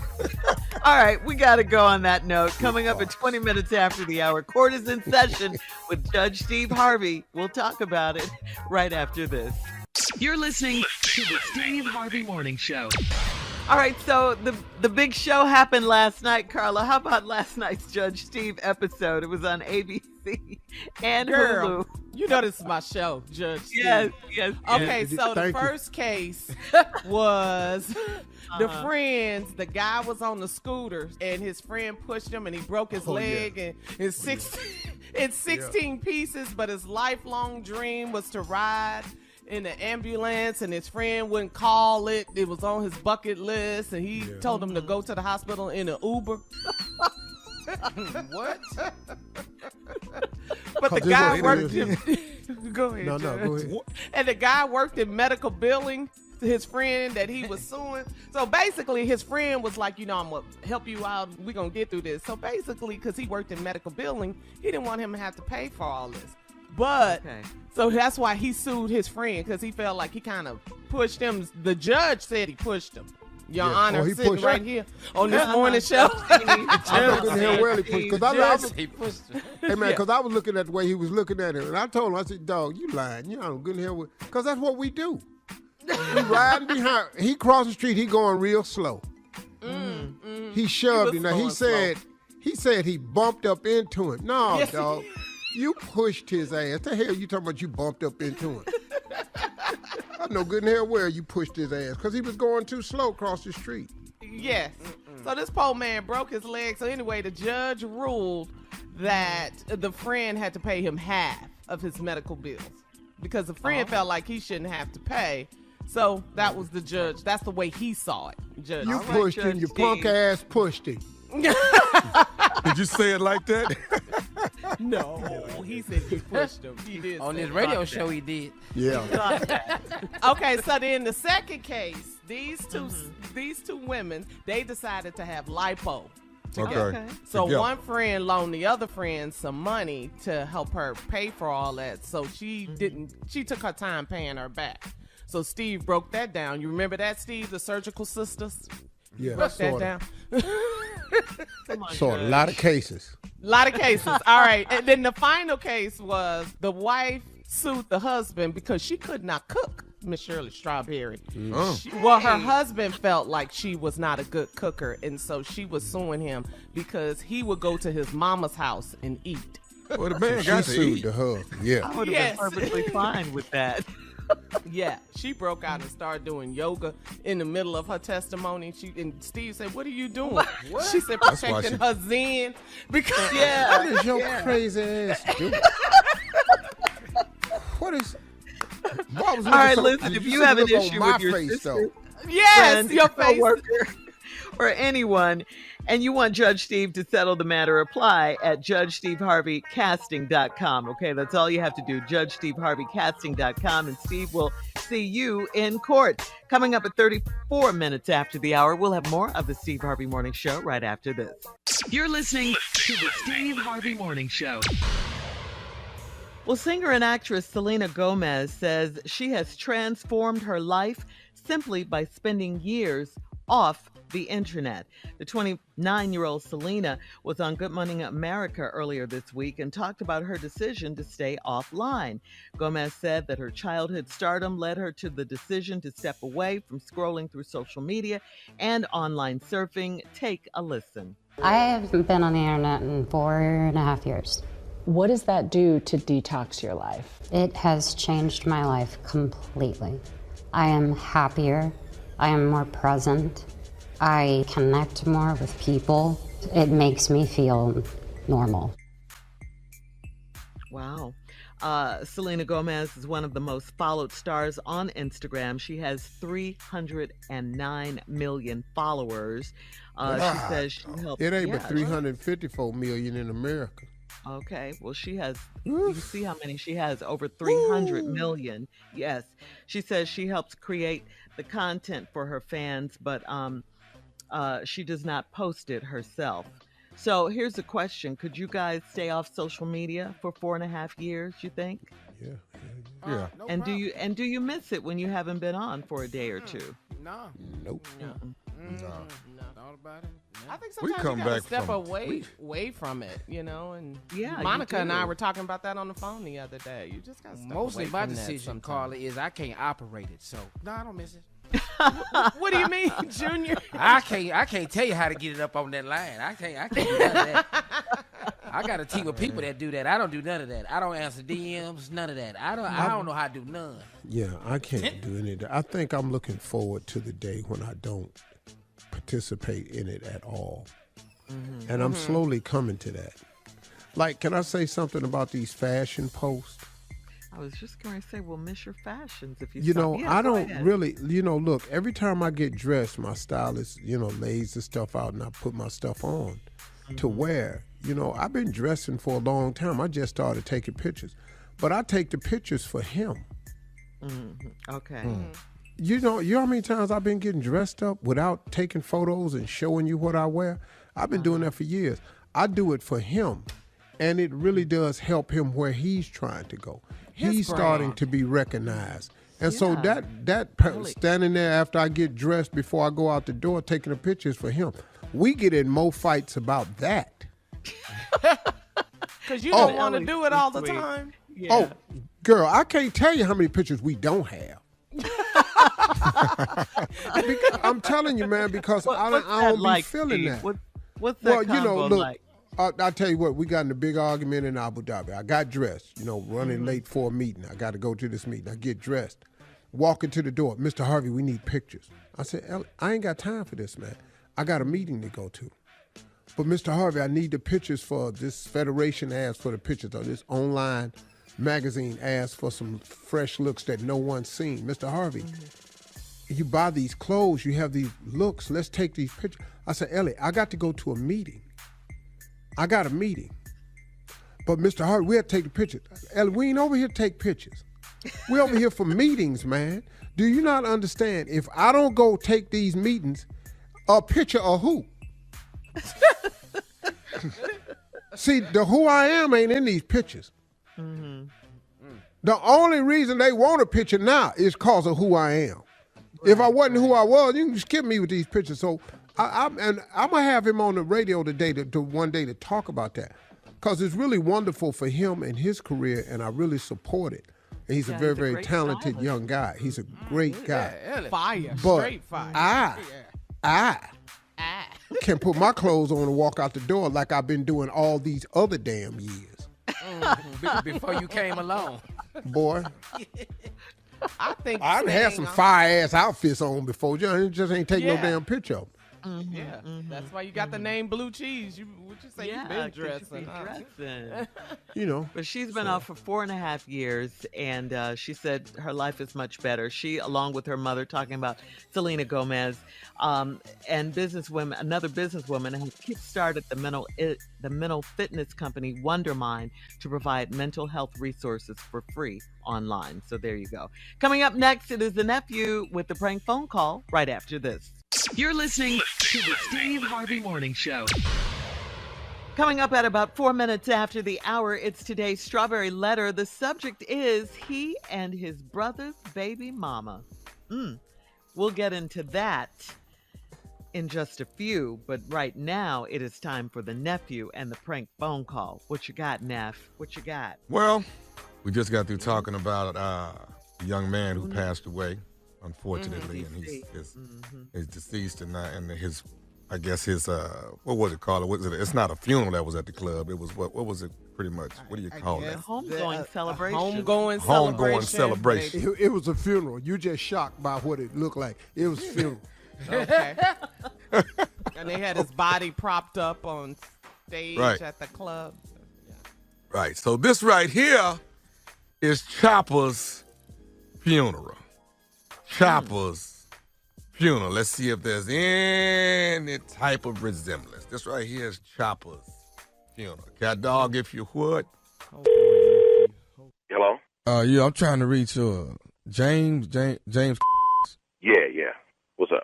D: All right, we got to go on that note. Coming up at 20 minutes after the hour, court is in session with Judge Steve Harvey. We'll talk about it right after this.
B: You're listening to the Steve Harvey Morning Show.
D: All right, so the big show happened last night, Carla. How about last night's Judge Steve episode? It was on ABC and
H: Girl,
D: Hulu.
H: you know this is my show, Judge Steve.
D: Yes.
H: Okay, so the
A: Thank you.
H: first case was the friends. The guy was on the scooter, and his friend pushed him, and he broke his leg, and it's 16 pieces. But his lifelong dream was to ride in the ambulance, and his friend wouldn't call it. It was on his bucket list, and he told him to go to the hospital in an Uber.
C: What?
H: But the
A: Cause
H: guy
A: this
H: worked
A: is-
H: in. Go ahead.
A: No,
H: Judge.
A: go ahead.
H: And the guy worked in medical billing. his friend that he was suing. So basically, his friend was like, I'm going to help you out. We're going to get through this. So basically, because he worked in medical billing, he didn't want him to have to pay for all this. But, so that's why he sued his friend, because he felt like he kind of pushed him. The judge said he pushed him. Your Honor, sitting right here on this morning show.
A: I couldn't hear where he pushed. Hey, man, because I was looking at the way he was looking at it. And I told him, I said, dog, you lying. You know, couldn't hear what. Because that's what we do. We riding behind. He crossed the street. He going real slow. He shoved him. Now, he said he bumped up into him. No, dog. You pushed his ass. The hell you talking about you bumped up into him? I know good and hell where you pushed his ass because he was going too slow across the street.
H: Yes. So this poor man broke his leg. So anyway, the judge ruled that the friend had to pay him half of his medical bills because the friend felt like he shouldn't have to pay. So that was the judge. That's the way he saw it. Judge.
A: You pushed him. Your punk ass pushed him.
E: Did you say it like that?
H: No, he said he pushed him. He did.
C: On this radio show, he did.
A: Yeah.
H: Okay, so then the second case, these two women, they decided to have lipo together.
E: Okay.
H: So one friend loaned the other friend some money to help her pay for all that. So she took her time paying her back. So Steve broke that down. You remember that, Steve, the surgical sisters?
A: Yeah,
H: broke that down.
A: So a lot of cases.
H: A lot of cases. All right. And then the final case was the wife sued the husband because she could not cook, Miss Shirley Strawberry. Well, her husband felt like she was not a good cooker, and so she was suing him because he would go to his mama's house and eat.
E: Well, the man
A: She
E: got to
A: sued
E: eat.
A: the husband. Yeah.
D: I would have been perfectly fine with that.
H: Yeah, she broke out and started doing yoga in the middle of her testimony. And Steve said, "What are you doing?" What? She said, "Protecting her zen." Because
A: What is your crazy ass doing? What is? All
D: right, listen. If you have an issue with your sister,
H: yes, your face.
D: coworker, or anyone, and you want Judge Steve to settle the matter, apply at JudgeSteveHarveyCasting.com. Okay, that's all you have to do. JudgeSteveHarveyCasting.com, and Steve will see you in court. Coming up at 34 minutes after the hour, we'll have more of the Steve Harvey Morning Show right after this.
B: You're listening to the Steve Harvey Morning Show.
D: Well, singer and actress Selena Gomez says she has transformed her life simply by spending years off the internet. The 29-year-old Selena was on Good Morning America earlier this week and talked about her decision to stay offline. Gomez said that her childhood stardom led her to the decision to step away from scrolling through social media and online surfing. Take a listen.
I: I haven't been on the internet in 4.5 years.
J: What does that do to detox your life?
I: It has changed my life completely. I am happier. I am more present. I connect more with people. It makes me feel normal.
D: Wow. Selena Gomez is one of the most followed stars on Instagram. She has 309 million followers. She says she helps.
A: It ain't but 354 million in America.
D: Okay, well, she has, you see how many she has, over 300 million. Yes, she says she helps create the content for her fans, but she does not post it herself. So here's a question. Could you guys stay off social media for 4.5 years, you think?
E: Yeah.
H: No
D: And
H: problem.
D: do you miss it when you haven't been on for a day or two?
H: No.
A: Nope.
H: No. Thought about it. I think
E: We
H: sometimes
E: come
H: you gotta
E: back
H: step
E: from-
H: away from it, and
D: Yeah, you
H: Monica and
D: do.
H: I were talking about that on the phone the other day. You just gotta step
C: Mostly
H: away
C: my
H: from that
C: decision,
H: sometimes.
C: Carla, is I can't operate it. So no, I don't miss it.
H: What do you mean, Junior?
C: I can't tell you how to get it up on that line. I can't do none of that. I got a team of people that do that. I don't do none of that. I don't answer DMs, none of that. I don't know how to do none.
A: Yeah, I can't do any of that. I think I'm looking forward to the day when I don't participate in it at all. And I'm slowly coming to that. Like, can I say something about these fashion posts?
D: I was just going to say, we'll miss your fashions if you
A: You
D: stop.
A: know,
D: Yeah,
A: I
D: go
A: don't
D: ahead.
A: really, look, every time I get dressed, my stylist, lays the stuff out and I put my stuff on to wear. I've been dressing for a long time. I just started taking pictures. But I take the pictures for him.
D: Okay.
A: You know how many times I've been getting dressed up without taking photos and showing you what I wear? I've been doing that for years. I do it for him, and it really does help him where he's trying to go. He's starting to be recognized. And so standing there after I get dressed before I go out the door taking a picture is for him. We get in more fights about that.
H: Because you don't want to do it all the time.
A: Yeah. Oh, girl, I can't tell you how many pictures we don't have. I'm telling you, man, because I don't be feeling that.
D: What's that combo like?
A: I'll tell you what, we got in a big argument in Abu Dhabi. I got dressed, running late for a meeting. I got to go to this meeting. I get dressed, walk into the door. Mr. Harvey, we need pictures. I said, I ain't got time for this, man. I got a meeting to go to. But Mr. Harvey, I need the pictures for this federation asked for the pictures, or this online magazine asked for some fresh looks that no one's seen. Mr. Harvey, you buy these clothes, you have these looks, let's take these pictures. I said, Ellie, I got to go to a meeting. I got a meeting. But Mr. Harvey, we have to take the pictures. Ellie, we ain't over here to take pictures. We over here for meetings, man. Do you not understand? If I don't go take these meetings, a picture of who? See, the who I am ain't in these pictures. Mm-hmm. The only reason they want a picture now is because of who I am. Right, if I wasn't who I was, you can skip me with these pictures. So I'm going to have him on the radio today to one day to talk about that, because it's really wonderful for him and his career, and I really support it. And he's a very, very talented young guy. He's a great guy.
H: Fire,
A: but
H: straight fire.
A: I can put my clothes on and walk out the door like I've been doing all these other damn years.
C: Before you came along.
A: Boy.
H: I think
A: I've had some fire-ass outfits on before. You just ain't take no damn picture of them.
H: Mm-hmm, yeah, that's why you got the name Blue Cheese. Would you say you've been dressing?
D: But she's been off for 4.5 years, and she said her life is much better. She, along with her mother, talking about Selena Gomez, and another businesswoman, has kickstarted the mental fitness company Wondermind to provide mental health resources for free online. So there you go. Coming up next, it is the Nephew with the prank phone call right after this.
B: You're listening to the Steve Harvey Morning Show.
D: Coming up at about 4 minutes after the hour, it's today's Strawberry Letter. The subject is he and his brother's baby mama. We'll get into that in just a few, but right now it is time for the Nephew and the prank phone call. What you got, Neff? What you got?
E: Well, we just got through talking about a young man who passed away, unfortunately, and he's deceased, and his, I guess his, what was it called? It's not a funeral that was at the club. It was what was it? Pretty much. What do you call it?
D: Homegoing celebration.
E: Homegoing celebration.
A: It was a funeral. You just shocked by what it looked like. It was a funeral.
H: Okay. And they had his body propped up on stage at the club. Yeah.
E: Right. So this right here is Chopper's funeral. Chopper's funeral. Let's see if there's any type of resemblance. This right here is Chopper's funeral. Cat dog, if you would.
G: Hello?
E: Yeah, I'm trying to reach James.
G: Yeah. What's up?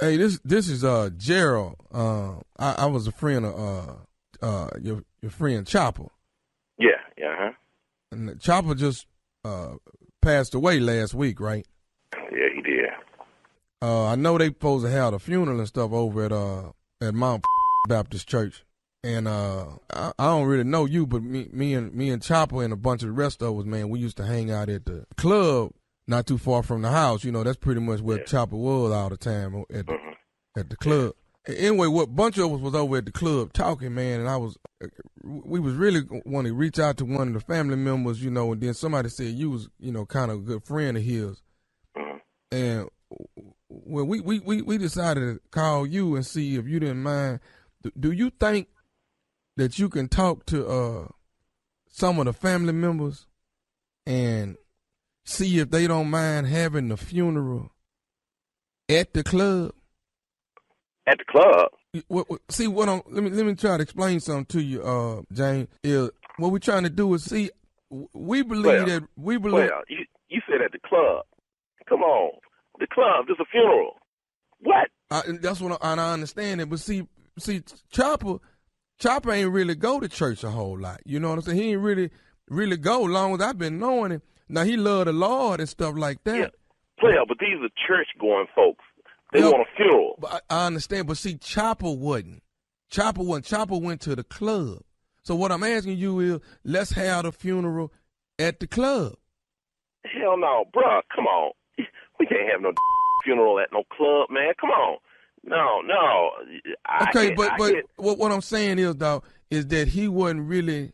E: Hey, this is Gerald. I was a friend of your friend Chopper.
G: Yeah.
E: And Chopper just passed away last week, right?
G: Yeah, he did.
E: I know they supposed to have a funeral and stuff over at Mount Baptist Church, and I don't really know you, but me and Chopper and a bunch of the rest of us, man, we used to hang out at the club not too far from the house. That's pretty much where Chopper was all the time at the club. Anyway, what bunch of us was over at the club talking, man, and we was really wanting to reach out to one of the family members, and then somebody said you was, kind of a good friend of his. And well, we decided to call you and see if you didn't mind. Do you think that you can talk to some of the family members and see if they don't mind having the funeral at the club?
G: At the club?
E: See let me try to explain something to you, James. What we're trying to do is see. We believe.
G: You said at the club. Come on.
K: The club, just a funeral. What?
E: That's what I understand it. But see, Chopper ain't really go to church a whole lot. You know what I'm saying? He ain't really go long as I've been knowing him. Now, he love the Lord and stuff like that.
K: Yeah, player, but these are church-going folks. They want a funeral.
E: But I understand, but see, Chopper wasn't. Chopper went to the club. So what I'm asking you is, let's have the funeral at the club.
K: Hell no, bruh, come on. We can't have no funeral at no club, man. Come on. No.
E: Okay, but what I'm saying is, dog, is that he wasn't really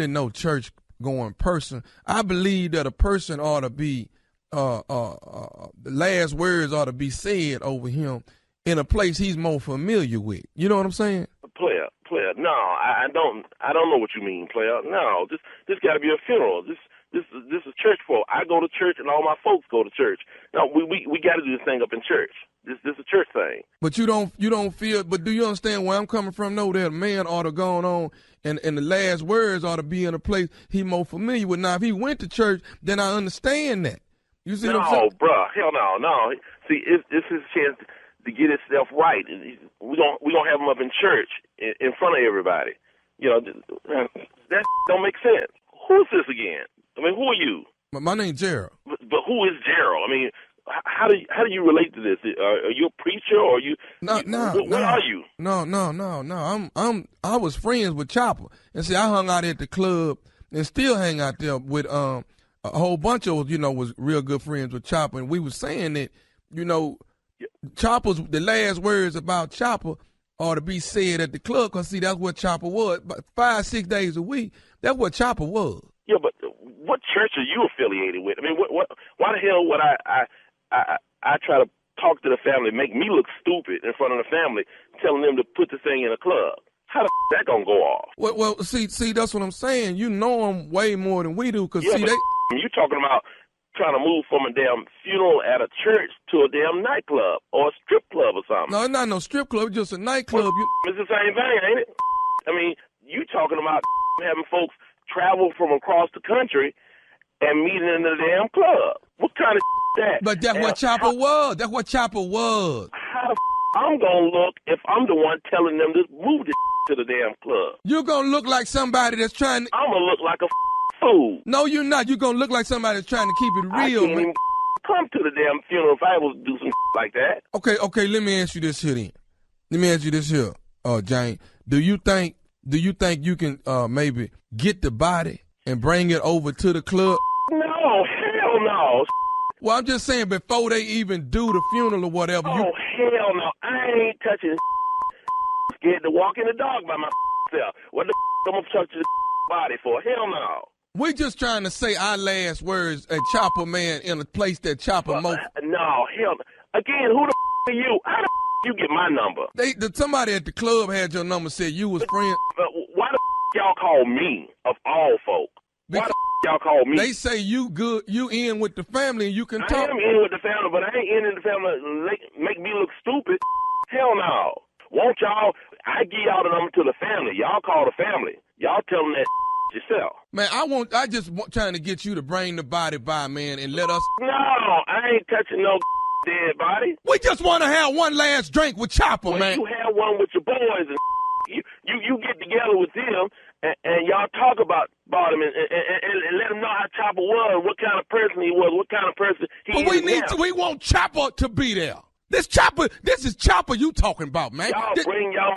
E: no church going person. I believe that a person ought to be the last words ought to be said over him in a place he's more familiar with. You know what I'm saying?
K: Player. No, I don't know what you mean, player. No, this got to be a funeral. This is church folk. I go to church and all my folks go to church. No, we got to do this thing up in church. This is a church thing.
E: But you don't feel. But do you understand where I'm coming from? No, that a man ought to go on and the last words ought to be in a place he more familiar with. Now, if he went to church, then I understand that. You see what I'm saying?
K: No, bruh, hell no. See, it's his chance to get himself right. We gonna have him up in church in front of everybody. You know, that don't make sense. Who's this again? I mean, who are you?
E: My name's Gerald.
K: But who is Gerald? I mean, how do you relate to this? Are you a preacher or are you?
E: No.
K: What are you?
E: No. I was friends with Chopper, and see, I hung out at the club and still hang out there with a whole bunch of was real good friends with Chopper, and we was saying that Chopper's the last words about Chopper ought to be said at the club, because see, that's what Chopper was. But 5-6 days a week, that's what Chopper was.
K: Yeah, but what church are you affiliated with? I mean, why the hell would I try to talk to the family, make me look stupid in front of the family, telling them to put the thing in a club? How the that gonna go off?
E: Well, see, that's what I'm saying. You know them way more than we do, because
K: you talking about trying to move from a damn funeral at a church to a damn nightclub or a strip club or something.
E: No, it's not no strip club, it's just a nightclub.
K: It's the same thing, ain't it? I mean, you talking about having folks travel from across the country and meeting in the damn club. What kind of that?
E: But that's what Chopper was. That's what Chopper was.
K: How the I'm gonna look if I'm the one telling them to move this to the damn club?
E: You're gonna look like somebody that's trying to...
K: I'm gonna look like a fool.
E: No, you're not. You're gonna look like somebody that's trying to keep it real.
K: I can't even come to the damn funeral if I was to do some like that.
E: Okay, let me ask you this here then. Let me ask you this here, Jane. Do you think you can maybe get the body and bring it over to the club?
K: No, hell no.
E: Well, I'm just saying, before they even do the funeral or whatever.
K: Oh, hell no. I ain't touching scared to walk in the dog by myself. What the I'm gonna touch the body for? Hell no.
E: We just trying to say our last words at Chopper, man, in a place that Chopper most.
K: No, hell no. Again, who the are you? How the you get my number?
E: Somebody at the club had your number, said you was friend.
K: Why the y'all call me of all folk? Why the y'all call me?
E: They say you good, you in with the family, and you can talk.
K: I am in with the family, but I ain't in the family make me look stupid. Hell no. Won't y'all? I give y'all the number to the family. Y'all call the family. Y'all tell them that yourself.
E: Man, I just trying to get you to bring the body by, man, and let us.
K: No, I ain't touching no dead body.
E: We just want to have one last drink with Chopper, man.
K: You have one with your boys, and you get together with them, and y'all talk about him, and let them know how Chopper was, what kind of person he was, what kind of person he is.
E: But we want Chopper to be there. This is Chopper you talking about, man.
K: Y'all bring y'all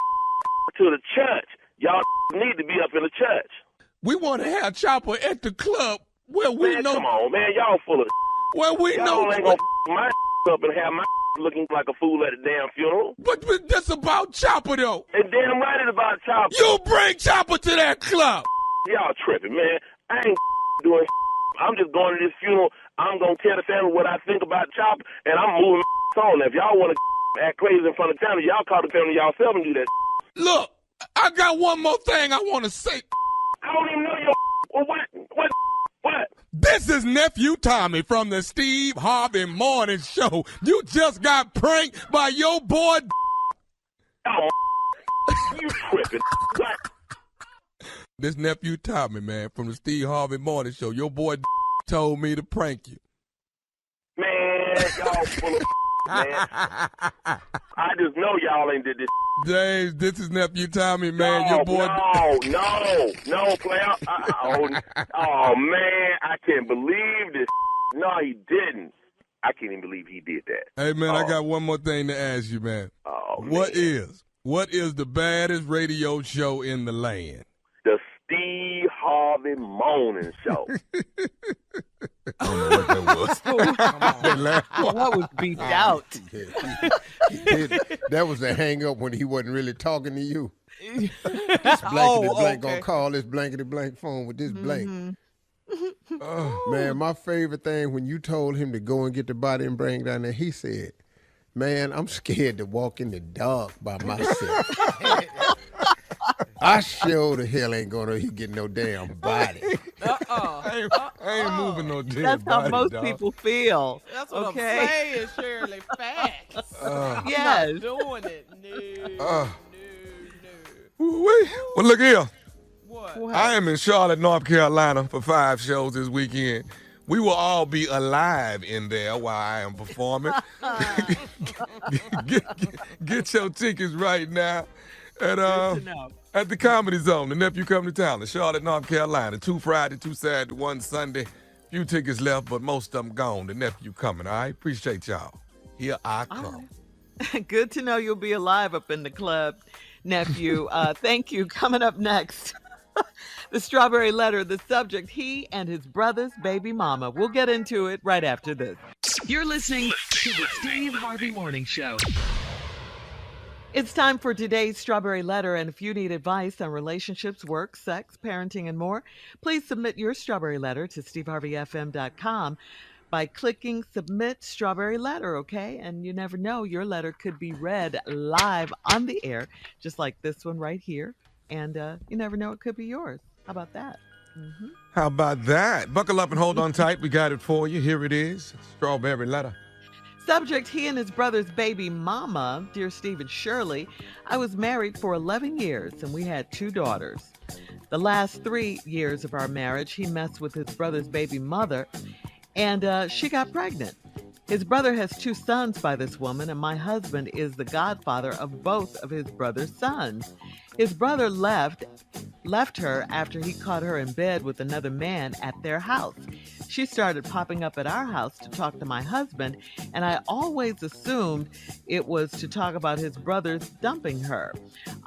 K: to the church. Y'all need to be up in the church.
E: We want to have Chopper at the club where we know.
K: Come on, man. Y'all full of
E: where we
K: y'all
E: know.
K: Y'all ain't gonna my up and have my looking like a fool at a damn funeral.
E: But that's about Chopper, though.
K: And damn right it's about Chopper.
E: You bring Chopper to that club.
K: Y'all tripping, man. I ain't doing I'm just going to this funeral. I'm going to tell the family what I think about Chopper, and I'm moving on. If y'all want to act crazy in front of the family, y'all call the family yourself and do that.
E: Look, I got one more thing I want to say.
K: I don't even know your... What?
E: This is Nephew Tommy from the Steve Harvey Morning Show. You just got pranked by your boy...
K: Oh, you tripping. What?
E: This Nephew Tommy, man, from the Steve Harvey Morning Show. Your boy told me to prank you.
K: Man, man, y'all full of man. I just know y'all ain't did this.
E: Dave, this is Nephew Tommy, man. Your boy.
K: No, player. Oh, man, I can't believe this. No, he didn't. I can't even believe he did that.
E: Hey, man, I got one more thing to ask you, man. What is the baddest radio show in the land?
K: The Steve Harvey Morning Show.
E: I don't know what that was.
D: That was beat out.
A: That was a hang up when he wasn't really talking to you. This blankety blank gonna call this blankety blank phone with this blank. Man, my favorite thing when you told him to go and get the body and bring down there, he said, "Man, I'm scared to walk in the dark by myself." I sure the hell ain't gonna get no damn body.
E: I ain't moving no damn
D: That's
E: body.
D: how most
E: dog.
H: people
D: feel.
H: That's what I'm saying, Shirley. Facts.
D: Yes.
H: I'm not doing it.
E: No. Well, look here.
H: What?
E: I am in Charlotte, North Carolina for 5 shows this weekend. We will all be alive in there while I am performing. Get your tickets right now at the Comedy Zone. The Nephew Coming to Town in Charlotte, North Carolina. 2 Friday, 2 Saturday, 1 Sunday. Few tickets left, but most of them gone. The Nephew coming, all right? Appreciate y'all. Here I come.
D: Right. Good to know you'll be alive up in the club, Nephew. Thank you. Coming up next, the Strawberry Letter, the subject, he and his brother's baby mama. We'll get into it right after this.
B: You're listening to the Steve Harvey Morning Show.
D: It's time for today's Strawberry Letter, and if you need advice on relationships, work, sex, parenting, and more, please submit your Strawberry Letter to steveharveyfm.com by clicking Submit Strawberry Letter, okay? And you never know, your letter could be read live on the air, just like this one right here. And you never know, it could be yours. How about that? Mm-hmm.
E: How about that? Buckle up and hold on tight. We got it for you. Here it is. Strawberry Letter.
D: Subject, he and his brother's baby mama. Dear Steve and Shirley, I was married for 11 years and we had 2 daughters. The last 3 years of our marriage, he messed with his brother's baby mother and she got pregnant. His brother has 2 sons by this woman, and my husband is the godfather of both of his brother's sons. His brother left her after he caught her in bed with another man at their house. She started popping up at our house to talk to my husband, and I always assumed it was to talk about his brother's dumping her.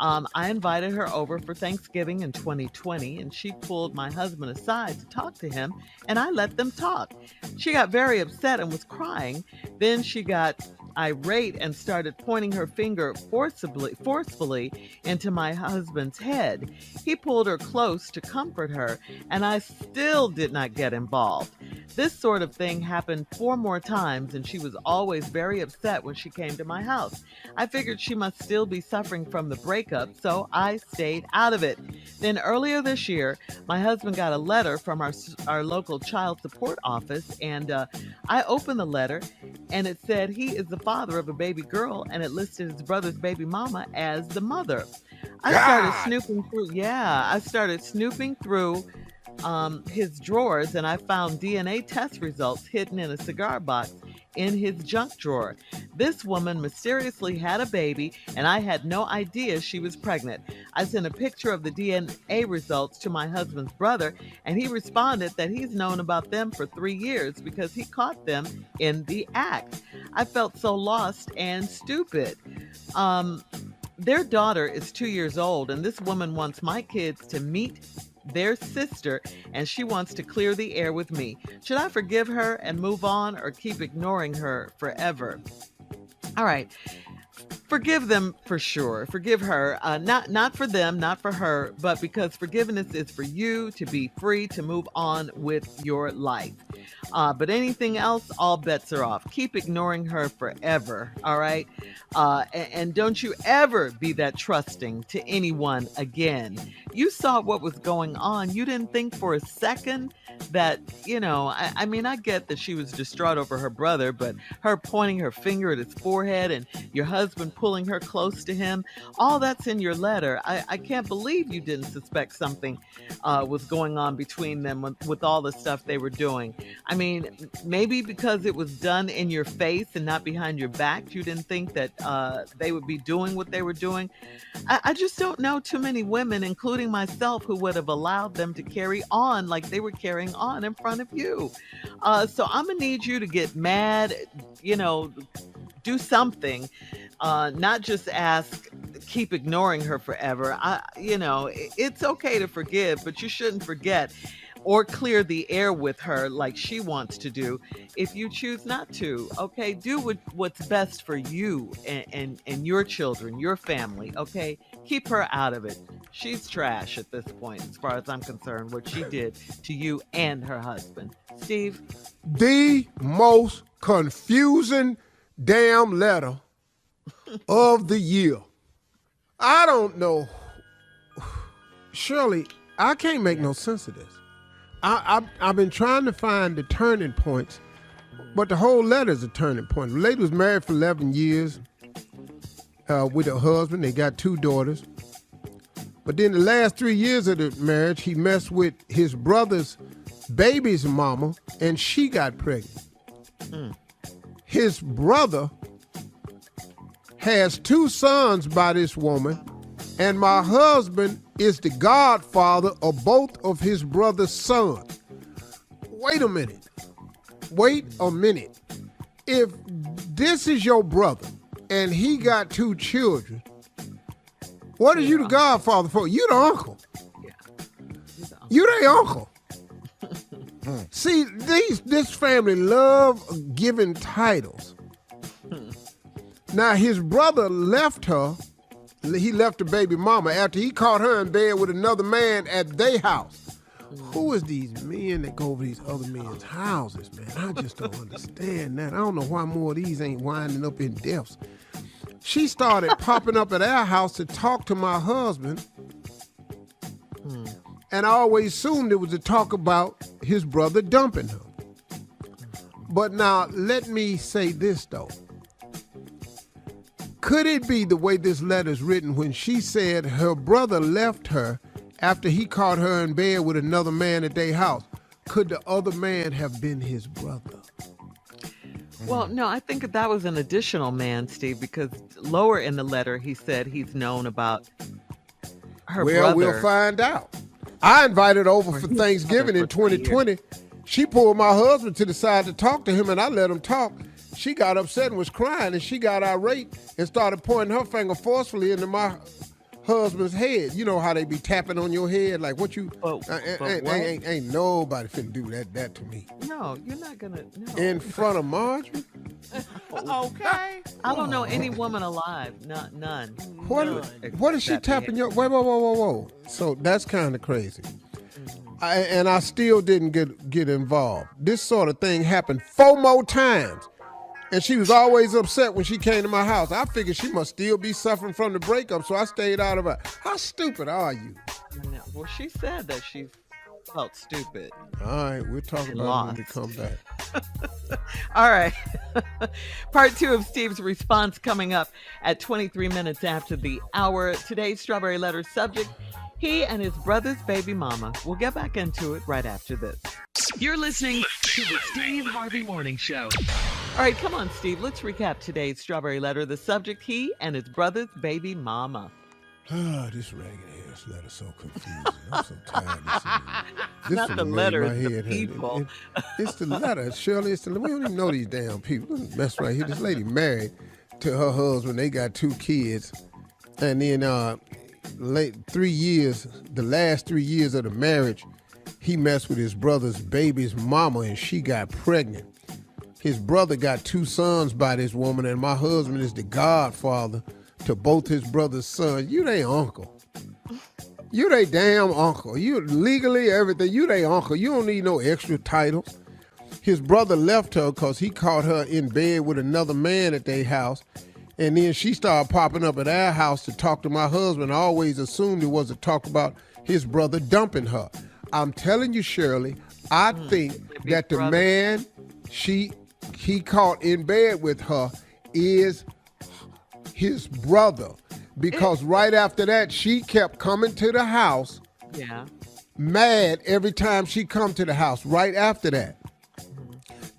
D: I invited her over for Thanksgiving in 2020, and she pulled my husband aside to talk to him, and I let them talk. She got very upset and was crying. Then she got irate and started pointing her finger forcefully into my husband's head. He pulled her close to comfort her, and I still did not get involved. This sort of thing happened 4 more times, and she was always very upset when she came to my house. I figured she must still be suffering from the breakup, so I stayed out of it. Then earlier this year, my husband got a letter from our local child support office, and I opened the letter, and it said he is the father of a baby girl, and it listed his brother's baby mama as the mother. I started snooping through his drawers, and I found DNA test results hidden in a cigar box in his junk drawer. This woman mysteriously had a baby, and I had no idea she was pregnant. I sent a picture of the DNA results to my husband's brother, and he responded that he's known about them for 3 years because he caught them in the act. I felt so lost and stupid. Their daughter is 2 years old, and this woman wants my kids to meet their sister, and she wants to clear the air with me. Should I forgive her and move on, or keep ignoring her forever? All right. Forgive them for sure. Forgive her. Not for them, not for her, but because forgiveness is for you to be free to move on with your life. But anything else, all bets are off. Keep ignoring her forever, all right? And don't you ever be that trusting to anyone again. You saw what was going on. You didn't think for a second that, I mean, I get that she was distraught over her brother, but her pointing her finger at his forehead and your husband pulling her close to him, all that's in your letter. I can't believe you didn't suspect something was going on between them with all the stuff they were doing. I mean, maybe because it was done in your face and not behind your back, you didn't think that they would be doing what they were doing. I just don't know too many women, including myself, who would have allowed them to carry on like they were carrying on in front of you. So I'm going to need you to get mad, do something, not just keep ignoring her forever. It's okay to forgive, but you shouldn't forget or clear the air with her like she wants to do if you choose not to. Okay, do what's best for you and your children, your family. Okay, keep her out of it. She's trash at this point, as far as I'm concerned, what she did to you and her husband. Steve?
A: The most confusing damn letter of the year. I don't know. Shirley, I can't make no sense of this. I've been trying to find the turning points, but the whole letter is a turning point. The lady was married for 11 years with her husband. They got 2 daughters. But then the last 3 years of the marriage, he messed with his brother's baby's mama, and she got pregnant. His brother has 2 sons by this woman, and my husband is the godfather of both of his brother's sons. Wait a minute. If this is your brother and he got 2 children, what are you the godfather for? You the uncle.
D: Yeah.
A: You their uncle. See, this family love giving titles. Now, his brother left her. He left the baby mama after he caught her in bed with another man at their house. Who is these men that go over these other men's houses, man? I just don't understand that. I don't know why more of these ain't winding up in deaths. She started popping up at our house to talk to my husband. And I always assumed it was to talk about his brother dumping her. But now, let me say this, though. Could it be the way this letter's written when she said her brother left her after he caught her in bed with another man at their house? Could the other man have been his brother?
D: Well, no, I think that was an additional man, Steve, because lower in the letter he said he's known about her brother.
A: Well, we'll find out. I invited her over for Thanksgiving in 2020. She pulled my husband to the side to talk to him, and I let him talk. She got upset and was crying, and she got irate and started pointing her finger forcefully into my husband's head. You know how they be tapping on your head, like what you? Ain't nobody finna do that to me.
D: No, you're not gonna. No.
A: In front of Marjorie.
H: Okay.
D: I don't know any woman alive. None.
A: What is she tapping your? Whoa. So that's kind of crazy. I still didn't get involved. This sort of thing happened 4 more times. And she was always upset when she came to my house. I figured she must still be suffering from the breakup, so I stayed out of her. How stupid are you?
D: No, well, she said that she felt stupid.
A: All right, we'll talk about it when we come back.
D: All right. Part 2 of Steve's response coming up at 23 minutes after the hour. Today's Strawberry Letter subject, he and his brother's baby mama. We'll get back into it right after this.
B: You're listening to the Steve Harvey Morning Show.
D: All right, come on, Steve. Let's recap today's Strawberry Letter. The subject, he and his brother's baby mama.
A: This ragged ass letter so confusing. I'm so tired of this.
D: Not the letter, it's the people.
A: It's the letter, Shirley. We don't even know these damn people. This mess right here. This lady married to her husband. They got 2 kids. And then the last 3 years of the marriage, he messed with his brother's baby's mama, and she got pregnant. His brother got 2 sons by this woman, and my husband is the godfather to both his brother's sons. You they uncle. You they damn uncle. You legally everything. You they uncle. You don't need no extra titles. His brother left her because he caught her in bed with another man at their house. And then she started popping up at our house to talk to my husband. I always assumed it was to talk about his brother dumping her. I'm telling you, Shirley, I think that the man he caught in bed with her is his brother. Because right after that, she kept coming to the house.
D: Yeah.
A: Mad every time she come to the house right after that.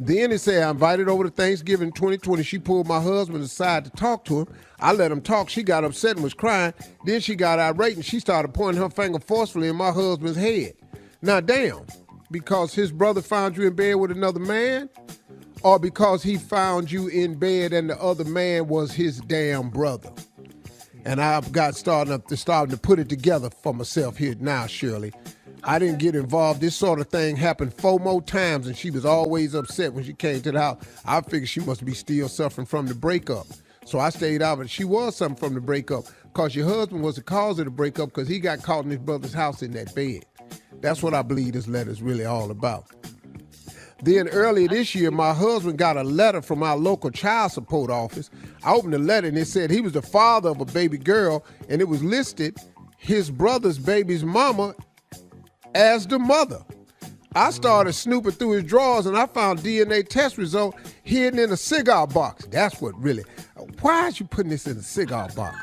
A: Then it said, I invited over to Thanksgiving 2020. She pulled my husband aside to talk to him. I let him talk. She got upset and was crying. Then she got irate and she started pointing her finger forcefully in my husband's head. Now, damn, because his brother found you in bed with another man? Or because he found you in bed and the other man was his damn brother? And I've got starting to put it together for myself here now, Shirley. I didn't get involved. This sort of thing happened 4 more times, and she was always upset when she came to the house. I figured she must be still suffering from the breakup. So I stayed out, but she was suffering from the breakup because your husband was the cause of the breakup because he got caught in his brother's house in that bed. That's what I believe this letter is really all about. Then earlier this year, my husband got a letter from our local child support office. I opened the letter, and it said he was the father of a baby girl, and it was listed his brother's baby's mama as the mother. I started snooping through his drawers and I found DNA test result hidden in a cigar box. That's what really. Why is you putting this in a cigar box?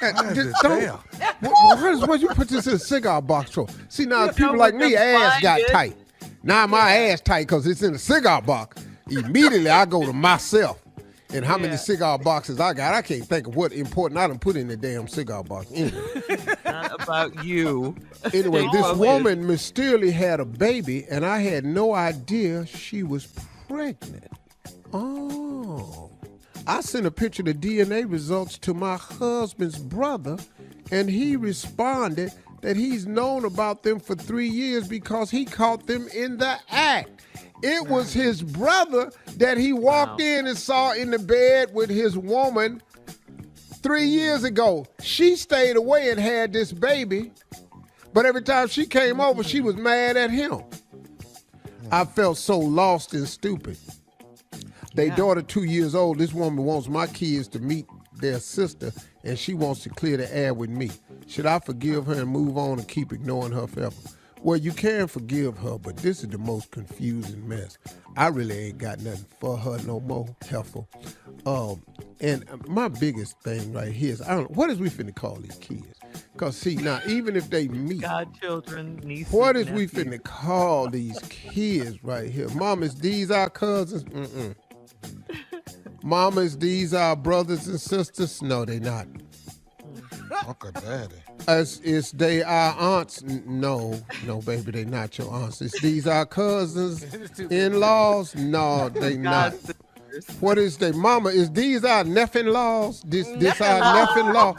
A: Why you put this in a cigar box for? See, now people like me, ass got tight. Now my ass tight because it's in a cigar box. Immediately I go to myself. And how many cigar boxes I got, I can't think of what important I done put in the damn cigar box. Anyway.
D: Not about you.
A: Anyway, this woman mysteriously had a baby, and I had no idea she was pregnant. Oh. I sent a picture of the DNA results to my husband's brother, and he responded that he's known about them for 3 years because he caught them in the act. It was his brother that he walked in and saw in the bed with his woman 3 years ago. She stayed away and had this baby, but every time she came over, she was mad at him. I felt so lost and stupid. They daughter 2 years old. This woman wants my kids to meet their sister, and she wants to clear the air with me. Should I forgive her and move on and keep ignoring her forever? Well, you can forgive her, but this is the most confusing mess. I really ain't got nothing for her no more, helpful. And my biggest thing right here is, what is we finna call these kids? Because, see, now, even if they meet.
D: Godchildren, nieces,
A: what is
D: nephews.
A: we finna call these kids right here? Mom, is these our cousins? Mm-mm. Mama, is these our brothers and sisters? No, they not.
E: Uncle Daddy.
A: Is they our aunts? No, baby, they not your aunts. Is these our cousins, in-laws? No, they not. What is they? Mama, is these our nephew-in-laws? This our nephew-in-law?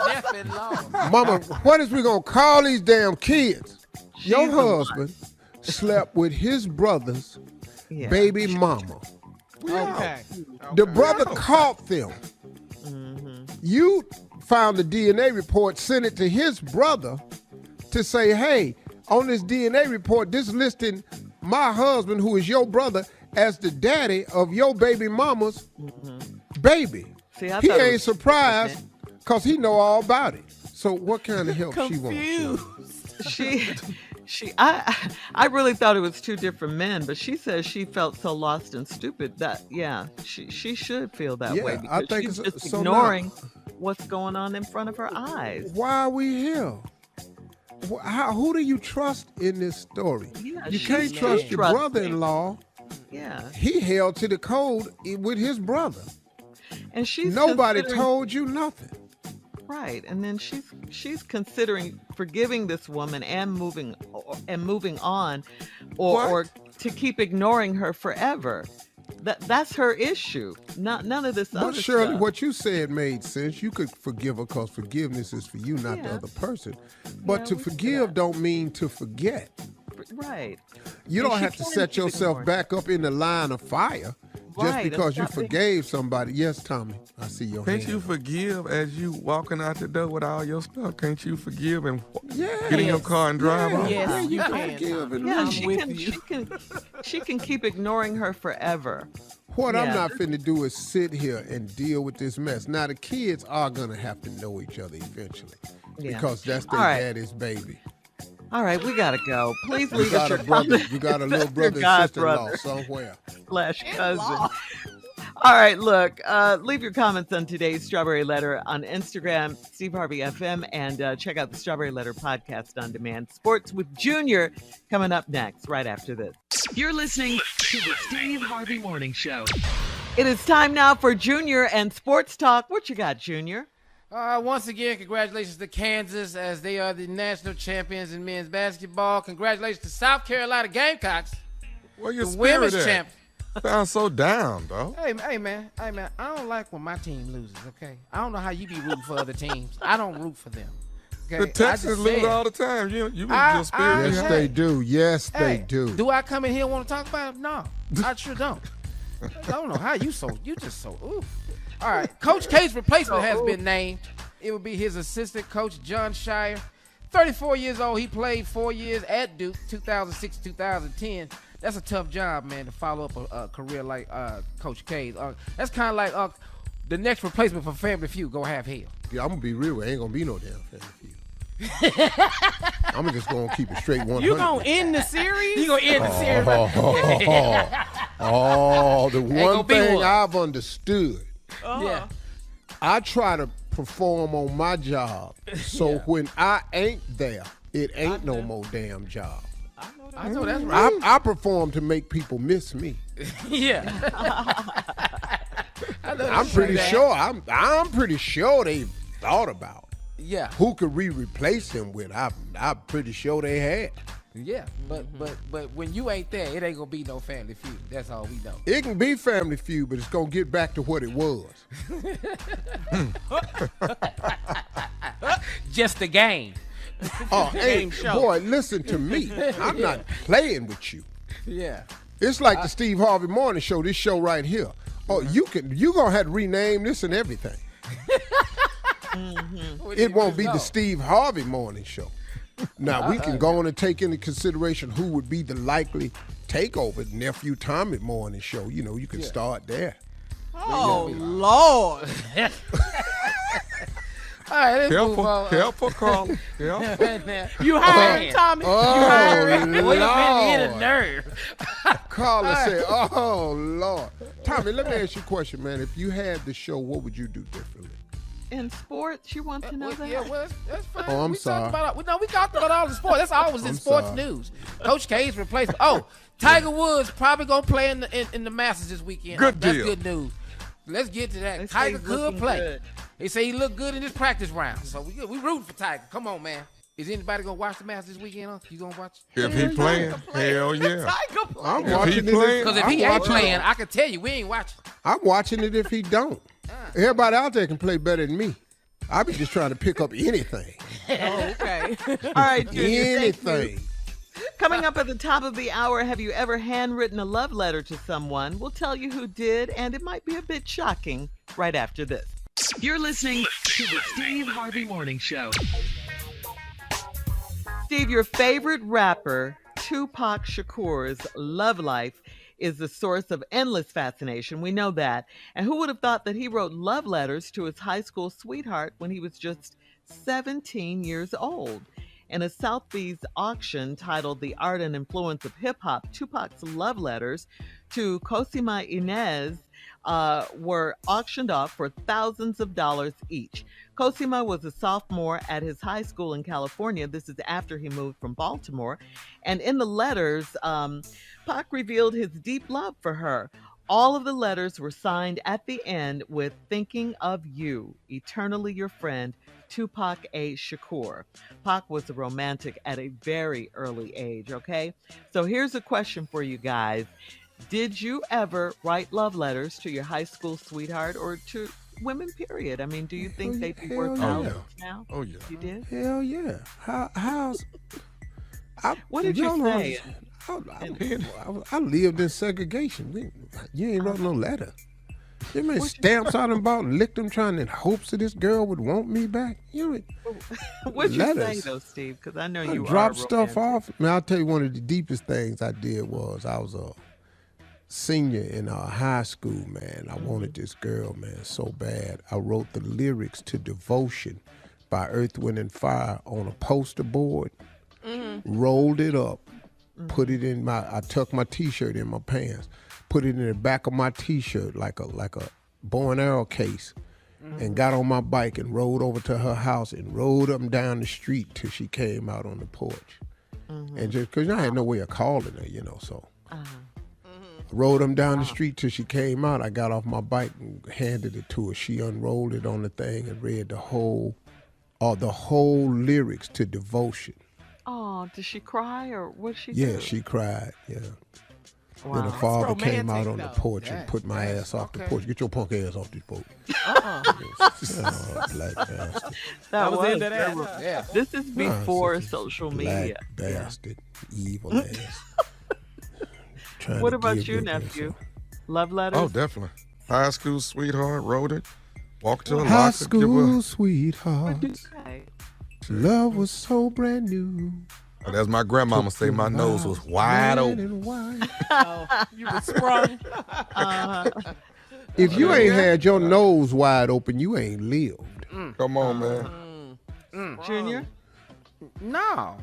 A: Mama, what is we gonna call these damn kids? Your husband slept with his brother's baby mama.
H: Okay.
A: The brother caught them. You found the DNA report, sent it to his brother to say, hey, on this DNA report, this listing my husband, who is your brother, as the daddy of your baby mama's baby.
D: See,
A: he ain't surprised because he know all about it. So what kind of help she wants?
D: I really thought it was two different men, but she says she felt so lost and stupid that, she should feel that way because
A: I think
D: she's
A: it's
D: just
A: so
D: ignoring what's going on in front of her eyes.
A: Why are we here? Who do you trust in this story?
D: Yeah,
A: you can't trust your brother-in-law.
D: Yeah.
A: He held to the code with his brother.
D: And
A: nobody told you nothing.
D: Right, and then she's considering forgiving this woman and moving on, or to keep ignoring her forever. That's her issue. None of this other
A: stuff. But Shirley, what you said made sense. You could forgive her because forgiveness is for you, not the other person. But to forgive don't mean to forget.
D: Right.
A: You don't have to set yourself back up in the line of fire. Just because you forgave somebody. Yes, Tommy, I see your hand.
E: Can't you forgive as you walking out the door with all your stuff? Can't you forgive and get in your car and drive off?
H: Yes, you can.
A: Forgive and
D: she can keep ignoring her forever.
A: What I'm not finna do is sit here and deal with this mess. Now, the kids are going to have to know each other eventually because that's their daddy's baby.
D: All right, we gotta go. Please leave us your
A: brother. You got a little brother and sister-in-law somewhere.
D: /cousin. All right, look, leave your comments on today's Strawberry Letter on Instagram, Steve Harvey FM, and check out the Strawberry Letter podcast on demand. Sports with Junior coming up next, right after this.
B: You're listening to the Steve Harvey Morning Show.
D: It is time now for Junior and Sports Talk. What you got, Junior?
C: Once again, congratulations to Kansas as they are the national champions in men's basketball. Congratulations to South Carolina Gamecocks,
E: Where your
C: the
E: spirit
C: women's
E: at?
C: champions.
E: Sounds so down, though.
C: Hey man, I don't like when my team loses, okay? I don't know how you be rooting for other teams. I don't root for them. Okay?
E: The Texans lose all the time. You lose your spirit.
A: Yes, they do. Yes, they do.
C: Do I come in here and want to talk about them? No, I sure don't. I don't know how you just so, ooh. All right, Coach K's replacement has been named. It will be his assistant coach, John Shire. 34 years old. He played 4 years at Duke, 2006 to 2010. That's a tough job, man, to follow up a career like Coach K's. That's kind of like the next replacement for Family Feud. Go have hell.
A: Yeah, I'm going to be real. Ain't going to be no damn Family Feud. I'm just going to keep it straight 100.
H: You going to end the series?
C: You going to end the series?
A: The one thing I've understood.
C: Yeah.
A: I try to perform on my job, so when I ain't there, it ain't no more damn job.
C: I know that's right.
A: I perform to make people miss me.
C: Yeah.
A: I'm pretty sure. I'm pretty sure they thought about.
C: Yeah.
A: Who could we replace him with? I'm pretty sure they had.
C: Yeah, but when you ain't there, it ain't gonna be no Family Feud. That's all we know.
A: It can be Family Feud, but it's gonna get back to what it was.
C: Just a game.
A: Oh, hey, boy, listen to me. I'm not playing with you.
C: Yeah.
A: It's like the Steve Harvey Morning Show, this show right here. Oh, you gonna have to rename this and everything. It won't be the Steve Harvey Morning Show. Now, we can go on and take into consideration who would be the likely takeover. Nephew Tommy Morning Show. You know, you can start there.
H: Oh, Lord.
C: All right, let's move on.
E: Careful, Carl. Careful.
H: You hired Tommy.
A: Oh,
H: You hired
C: Well, you
A: Lord.
C: hit a nerve.
A: Carla said, oh, Lord. Tommy, let me ask you a question, man. If you had the show, what would you do differently?
D: In sports, you want to know that?
C: Yeah, well, that's fine.
A: Oh, I'm
C: we
A: sorry.
C: We talked about all the sports. That's always in
A: I'm
C: sports
A: sorry.
C: news. Coach K's replacement. Oh, Tiger Woods probably gonna play in the Masters this weekend.
E: Good
C: That's
E: deal.
C: good news. Let's get to that.
D: They say
C: Tiger
D: he's
C: could
D: looking
C: play.
D: good.
C: They say he looked good in his practice round. So we rooting for Tiger. Come on, man. Is anybody gonna watch the Masters this weekend? Huh? You gonna watch?
E: If he playing, hell yeah.
A: I'm
E: If he
A: watching
E: playing,
A: it.
C: Because if he ain't playing, I can tell you we ain't watching.
A: I'm watching it if he don't. Everybody out there can play better than me. I be just trying to pick up anything.
H: Oh, okay.
D: All right, Junior, thank you.
A: Anything.
D: Coming up at the top of the hour, have you ever handwritten a love letter to someone? We'll tell you who did, and it might be a bit shocking right after this.
B: You're listening to the Steve Harvey Morning Show.
D: Steve, your favorite rapper, Tupac Shakur's love life is the source of endless fascination. We know that. And who would have thought that he wrote love letters to his high school sweetheart when he was just 17 years old? In a Selfies auction titled The Art and Influence of Hip Hop, Tupac's love letters to Cosima Inez were auctioned off for thousands of dollars each. Cosima was a sophomore at his high school in California. This is after he moved from Baltimore. And in the letters, Pac revealed his deep love for her. All of the letters were signed at the end with "Thinking of you, eternally your friend, Tupac A. Shakur." Pac was a romantic at a very early age, okay? So here's a question for you guys. Did you ever write love letters to your high school sweetheart or to women, period? I mean, do you think they'd be worth thousands now?
E: Oh, yeah.
D: You did?
A: Hell yeah. How's...
D: What did you say?
A: I lived in segregation. You ain't wrote no letter. You made stamps out and about and licked them trying in hopes that this girl would want me back.
D: What'd you say,
A: letters.
D: though, Steve? Because I know
A: I
D: you
A: dropped
D: are
A: stuff
D: romantic.
A: off. Man, I'll tell you one of the deepest things I did was I was a senior in high school, man. I wanted this girl, man, so bad. I wrote the lyrics to Devotion by Earth, Wind, and Fire on a poster board, rolled it up, put it in I tucked my T-shirt in my pants, put it in the back of my T-shirt like a bow and arrow case, and got on my bike and rode over to her house and rode up and down the street till she came out on the porch. And just because I had no way of calling her, so. Rode them down the street till she came out. I got off my bike and handed it to her. She unrolled it on the thing and read the whole lyrics to Devotion.
D: Oh, did she cry or what she do?
A: Yeah, she cried, yeah.
D: Wow.
A: Then her father
H: That's
A: came out
H: romantic,
A: on the
H: though.
A: porch and put my ass off the porch. Get your punk ass off this porch. Black bastard.
D: That
H: was
D: was
H: into that.
C: Yeah.
D: This is before
A: such a
D: social
A: black
D: media.
A: bastard, evil ass. Trying
D: What
A: to
D: about
A: give
D: you,
A: it
D: nephew?
A: herself.
D: Love letters?
E: Oh, definitely. High school sweetheart, wrote it. Walked to a
A: High
E: locker, give
A: school
E: her.
A: sweetheart,
D: Okay.
A: love was so brand new.
E: And as my grandmama say, my nose was wide
A: Red
E: open.
A: and white.
H: You were sprung.
A: If you ain't had your nose wide open, you ain't lived.
E: Come on, man.
D: Junior?
C: No,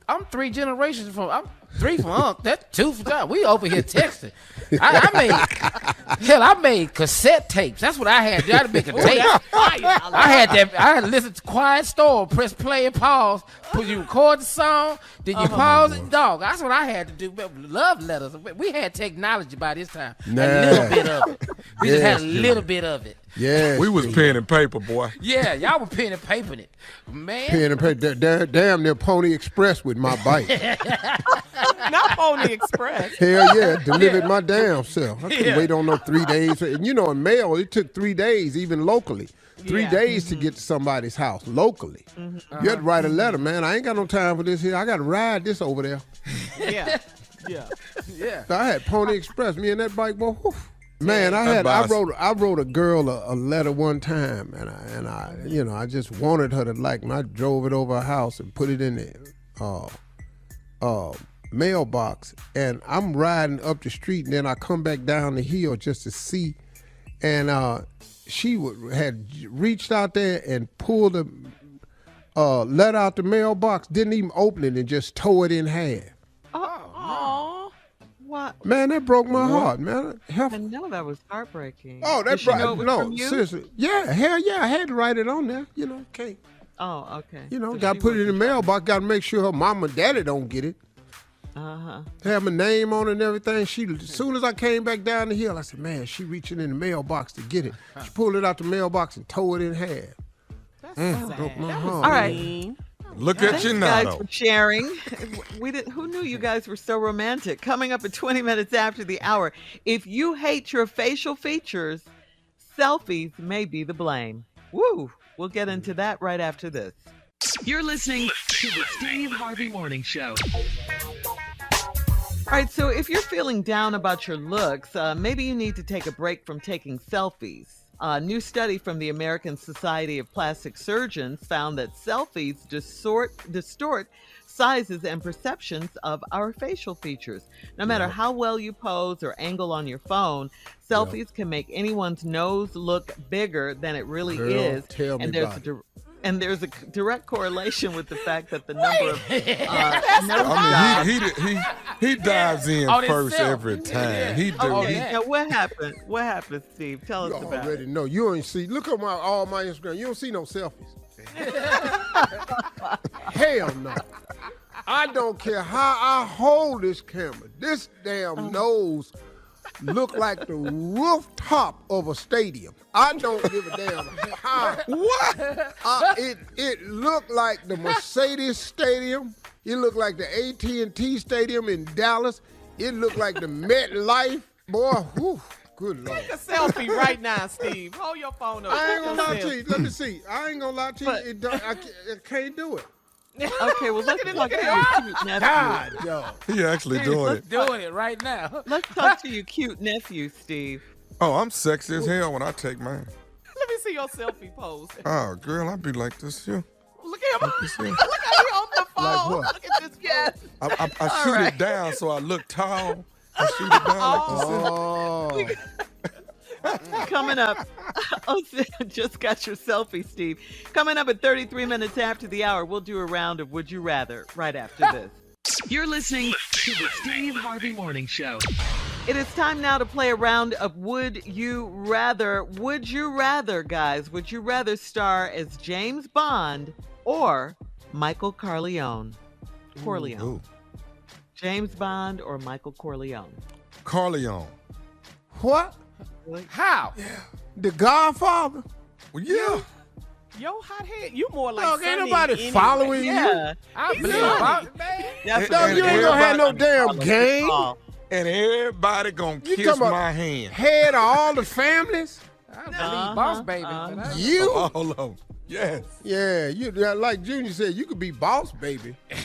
C: I'm 3 generations from. I'm 3 from Unc. That's 2 from John. We over here texting. I made cassette tapes. That's what I had. I had to make a tape. I had to listen to Quiet Storm, press play and pause. You record the song, then you pause it. Dog, that's what I had to do. Love letters. We had technology by this time. A little bit of it. We just had a little bit of it.
A: Yeah,
E: We was pen and paper, boy.
C: Yeah, y'all were pen and papering it, man.
A: pen and paper. Damn near Pony Express with my bike.
H: Not Pony Express.
A: Hell yeah, delivered my damn self. I couldn't wait on no 3 days. And in mail, it took 3 days, even locally. 3 days to get to somebody's house, locally. You had to write a letter, man. I ain't got no time for this here. I got to ride this over there.
H: Yeah.
A: So I had Pony Express, me and that bike, boy. Whew. Man, I wrote a girl a letter one time, and I just wanted her to like me. I drove it over her house and put it in the mailbox, and I'm riding up the street, and then I come back down the hill just to see, and she had reached out there and pulled a letter out the mailbox, didn't even open it, and just tore it in half.
D: What?
A: Man, that broke my heart, man.
D: I know that was heartbreaking.
A: Oh,
D: Did
A: that
D: she know it was
A: no,
D: from you?
A: seriously. Yeah, hell yeah, I had to write it on there. Can't.
D: Oh, okay.
A: Got to put it in the mailbox. Got to make sure her mama and daddy don't get it. Have my name on it and everything. As soon as I came back down the hill, I said, man, she reaching in the mailbox to get it. She pulled it out the mailbox and tore it in half.
H: That's
A: broke my heart.
D: All right.
E: Look at you now,
D: guys
E: though.
D: for sharing. Who knew you guys were so romantic? Coming up at 20 minutes after the hour. If you hate your facial features, selfies may be the blame. Woo! We'll get into that right after this.
B: You're listening to the Steve Harvey Morning Show.
D: All right, so if you're feeling down about your looks, maybe you need to take a break from taking selfies. A new study from the American Society of Plastic Surgeons found that selfies distort sizes and perceptions of our facial features. No matter how well you pose or angle on your phone, selfies can make anyone's nose look bigger than it really is.
A: Tell me about it.
D: And there's a direct correlation with the fact that the number of
E: he dives in first
C: himself.
E: every time. He do.
D: Now what happened? What happened, Steve? Tell us
A: You
D: about
A: already
D: it.
A: know. You ain't see. Look at all my Instagram. You don't see no selfies. Hell no. I don't care how I hold this camera. This damn nose look like the rooftop of a stadium. I don't give a damn how. What? It looked like the Mercedes Stadium. It looked like the AT&T Stadium in Dallas. It looked like the MetLife. Boy, whew, good Lord.
H: Take a selfie right now, Steve. Hold your phone up.
A: I ain't gonna lie to you. Let me see. I ain't gonna lie to you. I can't do it.
D: Okay, well, let's talk to your cute nephew.
A: God, yo.
E: He actually doing it.
C: Doing it right now.
D: Let's talk to your cute nephew, Steve.
E: Oh, I'm sexy as hell when I take mine.
H: Let me see your selfie pose.
E: Oh, girl, I be like this, too.
H: Look at him.
E: You see?
H: Look at him on the phone.
A: Like what?
H: Look at this. Yes.
E: I shoot it down so I look tall. I shoot it down like this.
A: Oh.
D: Coming up, just got your selfie, Steve. Coming up at 33 minutes after the hour, we'll do a round of Would You Rather right after this.
B: You're listening to the Steve Harvey Morning Show.
D: It is time now to play a round of Would You Rather. Would you rather, guys? Would you rather star as James Bond or Michael Corleone?
E: Ooh.
D: James Bond or Michael Corleone?
E: Corleone.
A: What?
C: How?
A: The Godfather?
E: Well, yeah.
H: Yo, hothead, you more like
A: Look, ain't
H: Sonny
A: nobody
H: anyway.
A: following you.
D: Yeah.
C: I believe
H: Sonny.
C: it, man.
D: That's
A: No,
D: what
A: you ain't gonna have no damn game.
E: And everybody gonna
A: You
E: kiss
A: talking about
E: my hand.
A: Head of all the families?
C: I believe Boss Baby. but I-
A: You?
E: All of them. Yes.
A: Yeah, you like Junior said, you could be Boss Baby.
C: You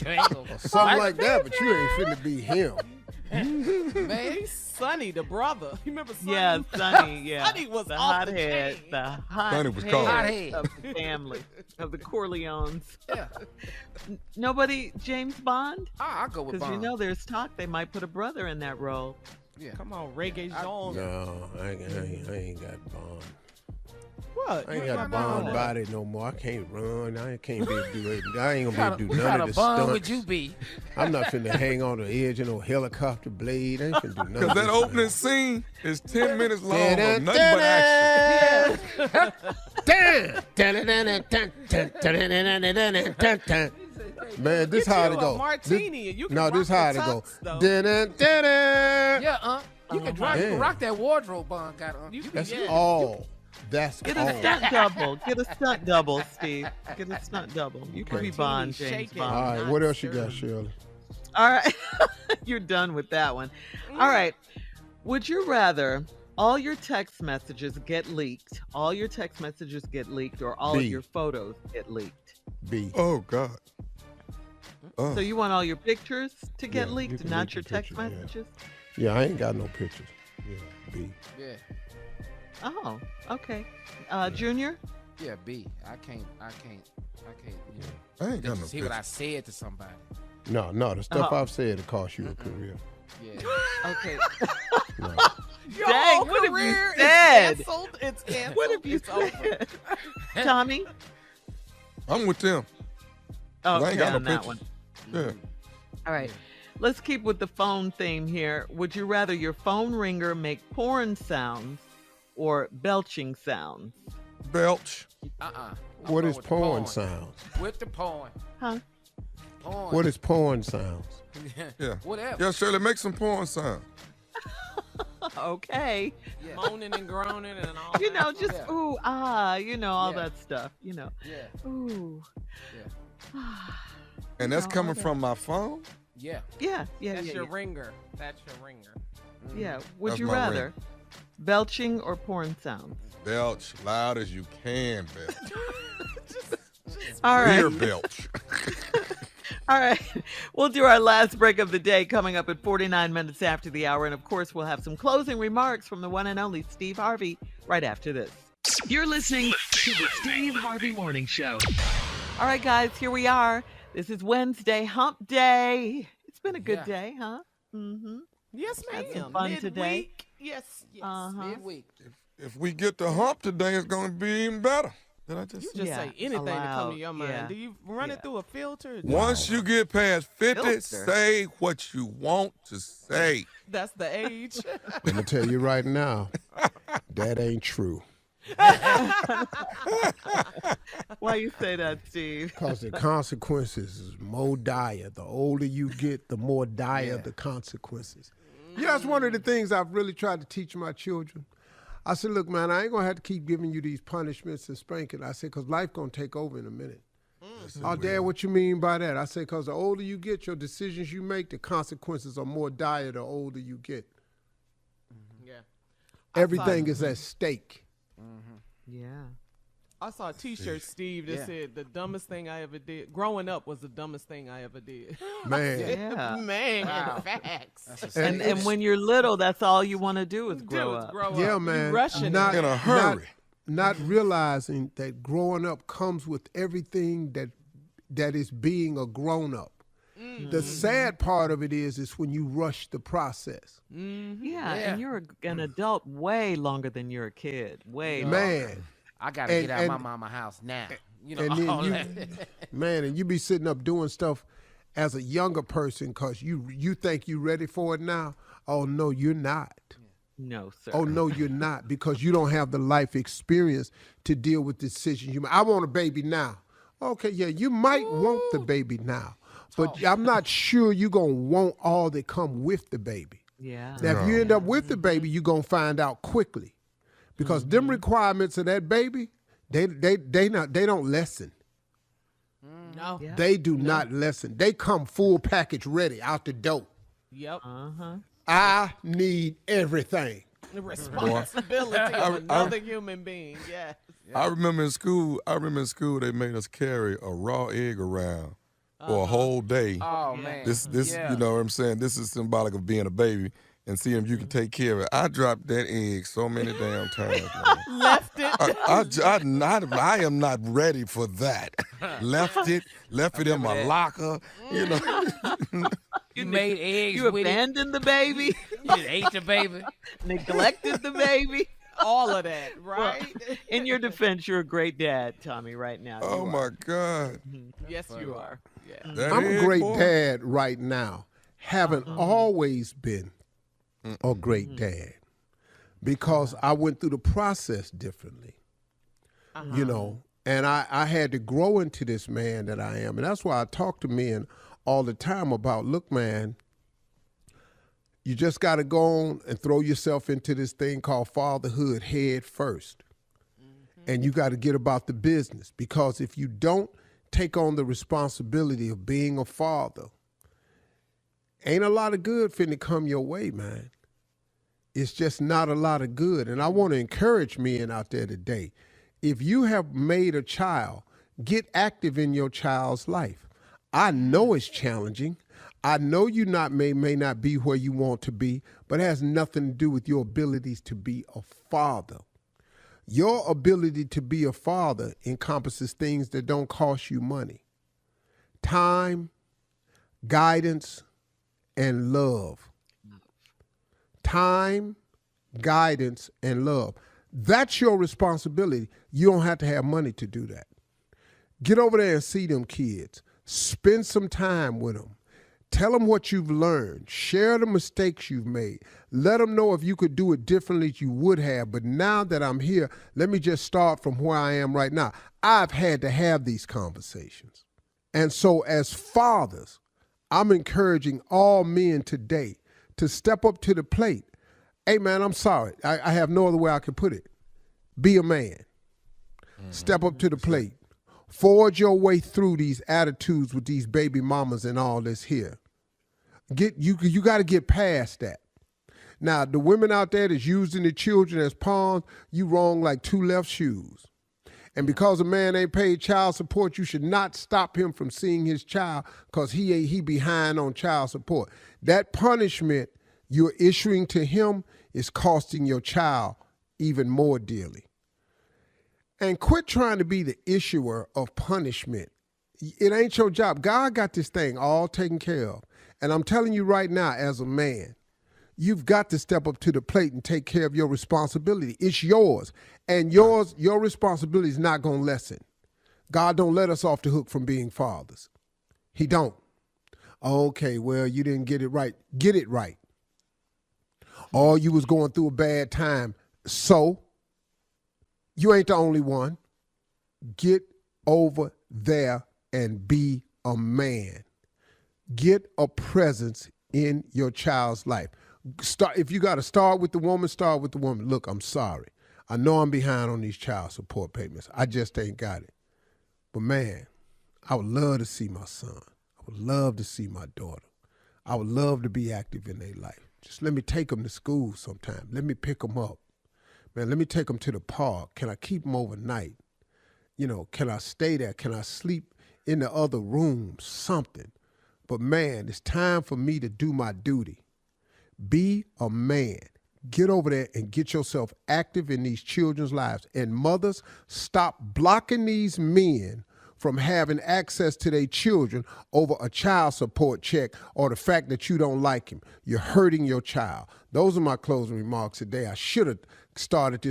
C: ain't gonna-
A: Something like that, but you ain't finna be him.
C: Man,
H: He's Sonny, the brother. You remember Sonny?
D: Yeah, Sonny, yeah.
H: Sonny was
D: the
H: off the
D: hothead.
H: chain.
D: The
E: Sonny was
D: hothead
E: cold.
C: Hothead.
D: of the family, of the Corleones.
C: yeah.
D: Nobody James Bond?
C: I'll go with
D: Because
C: Bond.
D: you know there's talk they might put a brother in that role.
C: Yeah.
H: Come on, Reggae Jean.
A: No, I ain't got Bond.
H: What?
A: I ain't
H: You
A: got
H: ain't
A: Bond
H: Bond.
A: body no more. I can't run. I can't be able to do it. I ain't gonna be able to do
C: What
A: none
C: kind
A: of
C: of
A: the
C: Bond
A: stunts.
C: would you be?
A: I'm not finna hang on the edge of no helicopter blade. I ain't finna do nothing.
E: Because that opening scene is 10 minutes long of nothing but action.
A: Man, this
H: Get
A: how
H: you
A: it
H: a
A: go.
H: martini and you can
A: No,
H: rock
A: this
H: the
A: how it go.
H: tux, though.
C: Yeah, you can rock that wardrobe Bond got on. You can
A: That's
C: yeah.
A: all. That's
D: Get
A: all.
D: a stunt double. Get a stunt double, Steve. Get a stunt double. You can be
H: Martini
D: Bond, James
H: shaking.
A: All
D: Bond.
A: right, what else you got, Shirley?
D: All right. You're done with that one. All right. Would you rather all your text messages get leaked, or all
A: B.
D: of your photos get leaked?
A: B.
E: Oh, God. Oh.
D: So you want all your pictures to get
A: Yeah, you
D: leaked,
A: can
D: not
A: leak
D: your
A: the
D: text
A: pictures, yeah.
D: messages?
A: Yeah, I ain't got no pictures. Yeah, B.
C: Yeah.
D: Oh, okay. Junior?
C: Yeah, B. I can't. You know,
E: I ain't got no
C: see what I
E: picture.
C: said to somebody.
A: No, the stuff
D: Oh.
A: I've said to cost you a career.
C: Yeah.
D: Okay.
A: No.
H: Your
D: Dang,
H: whole
D: what have you
H: career
D: said?
H: is canceled. It's canceled.
D: What have you
H: It's over.
D: said? Tommy?
E: I'm with them.
D: Oh,
E: I ain't got no
D: on that
E: pictures.
D: one.
E: Yeah.
D: All right. Let's keep with the phone theme here. Would you rather your phone ringer make porn sounds or belching sounds?
E: Belch.
A: What is porn sounds?
C: With the porn.
D: Huh?
C: Porn.
A: What is porn sounds?
E: Yeah.
C: Whatever.
E: Yeah, Shirley, make some porn sound.
D: Okay.
C: Yeah.
H: Moaning and groaning and all.
D: You know,
H: that.
D: just
C: Yeah.
D: ooh, ah, you know, all
C: Yeah.
D: that stuff, you know.
C: Yeah.
D: Ooh.
E: And that's
D: No,
E: coming
D: okay.
E: from my phone?
C: Yeah.
D: Yeah, yeah,
H: That's
D: yeah.
H: your
D: Yeah.
H: ringer. That's your ringer.
D: Yeah. Would
E: That's
D: you
E: my ring.
D: rather belching or porn sounds?
E: Belch loud as you can belch.
D: All right.
E: Beer belch.
D: All right. We'll do our last break of the day coming up at 49 minutes after the hour. And of course, we'll have some closing remarks from the one and only Steve Harvey right after this.
B: You're listening to the Steve Harvey Morning Show.
D: All right, guys, here we are. This is Wednesday, hump day. It's been a good
C: Yeah.
D: day, huh? Mm-hmm.
H: Yes, ma'am.
D: Had some fun today.
H: Midweek. Yes, yes.
D: Uh-huh.
C: Midweek.
E: If we get the hump today, it's going to be even better. Did I just
H: You
E: say?
H: just
D: Yeah,
H: say anything to come
D: allowed,
H: to your mind.
D: yeah.
H: Do you run it through a filter?
E: Once you get past 50,
D: Filter.
E: say what you want to say.
H: That's the age.
A: Let me tell you right now, that ain't true.
D: Why you say that, Steve?
A: Because the consequences is more dire. The older you get, the more dire the consequences. Yeah, that's one of the things I've really tried to teach my children. I said, look, man, I ain't going to have to keep giving you these punishments and spanking. I said, because life going to take over in a minute. Oh, Dad, what you mean by that? I said, because the older you get, your decisions you make, the consequences are more dire the older you get.
H: Yeah.
A: Everything is at stake.
D: Yeah.
H: I saw a T-shirt, Steve, that said the dumbest thing I ever did. Growing up was the dumbest thing I ever did.
A: Man.
D: Yeah.
H: Man,
C: Wow.
H: facts.
D: And when you're little, that's all you want to do is grow up.
A: Yeah,
H: You
A: man.
H: rushing
A: Not,
H: it.
E: In a hurry.
A: Not realizing that growing up comes with everything that is being a grown up. The sad part of it is when you rush the process.
D: Yeah, and you're an adult way longer than you're a kid. Way longer.
A: Man.
C: I gotta
A: And-
C: get out of my
A: and-
C: mama house now. You know,
A: And
C: all
A: then
C: that.
A: man, and you be sitting up doing stuff, as a younger person because you think you're ready for it now. Oh, no, you're not.
D: No, sir.
A: Oh, no, you're not, because you don't have the life experience to deal with decisions. I want a baby now. Okay, yeah, you might want the baby now, but I'm not sure you're going to want all that come with the baby.
D: Yeah.
A: Now, if you end up with the baby, you're going to find out quickly, because them requirements of that baby, they don't lessen.
H: No.
D: Yeah.
A: They do not lessen. They come full package ready out the door.
H: Yep.
A: I need everything.
H: The responsibility of another human being. Yes.
E: I remember in school they made us carry a raw egg around for a whole day.
C: Oh man.
E: This you know what I'm saying? This is symbolic of being a baby and seeing if you can take care of it. I dropped that egg so many damn times. Man.
H: Left it.
E: I am not ready for that. Left it in my locker. You know.
C: You made eggs.
D: You
C: with
D: abandoned the baby.
C: You just ate the baby.
D: Neglected the baby.
H: All of that, right?
D: Well, in your defense, you're a great dad, Tommy, right now.
E: Oh, my God.
H: Yes, you are. Yeah.
E: That
A: I'm a
E: egg,
A: great
E: boy.
A: dad right now. Haven't always been a great dad, because I went through the process differently, you know, and I had to grow into this man that I am. And that's why I talk to men all the time about, look, man, you just got to go on and throw yourself into this thing called fatherhood head first. And you got to get about the business, because if you don't take on the responsibility of being a father, ain't a lot of good finna come your way, man. It's just not a lot of good. And I want to encourage men out there today. If you have made a child, get active in your child's life. I know it's challenging. I know you may not be where you want to be, but it has nothing to do with your abilities to be a father. Your ability to be a father encompasses things that don't cost you money: time, guidance, and love. Time, guidance, and love. That's your responsibility. You don't have to have money to do that. Get over there and see them kids. Spend some time with them. Tell them what you've learned. Share the mistakes you've made. Let them know if you could do it differently as you would have. But now that I'm here, let me just start from where I am right now. I've had to have these conversations. And so as fathers, I'm encouraging all men today to step up to the plate. Hey, man, I'm sorry. I have no other way I can put it. Be a man. Step up to the plate. Forge your way through these attitudes with these baby mamas and all this here. You got to get past that. Now, the women out there that's using the children as pawns, you wrong like two left shoes. And because a man ain't paid child support, you should not stop him from seeing his child because he behind on child support. That punishment you're issuing to him is costing your child even more dearly. And quit trying to be the issuer of punishment. It ain't your job. God got this thing all taken care of. And I'm telling you right now, as a man, you've got to step up to the plate and take care of your responsibility. It's yours. And your responsibility is not going to lessen. God don't let us off the hook from being fathers. He don't. Okay, well, you didn't get it right. Get it right. Or you was going through a bad time. So, you ain't the only one. Get over there and be a man. Get a presence in your child's life. If you got to start with the woman, start with the woman. Look, I'm sorry. I know I'm behind on these child support payments. I just ain't got it. But man, I would love to see my son. I would love to see my daughter. I would love to be active in their life. Just let me take them to school sometime. Let me pick them up. Man, let me take them to the park. Can I keep them overnight? You know, can I stay there? Can I sleep in the other rooms? Something. But man, it's time for me to do my duty. Be a man. Get over there and get yourself active in these children's lives. And mothers, stop blocking these men from having access to their children over a child support check or the fact that you don't like him. You're hurting your child. Those are my closing remarks today. I should have started this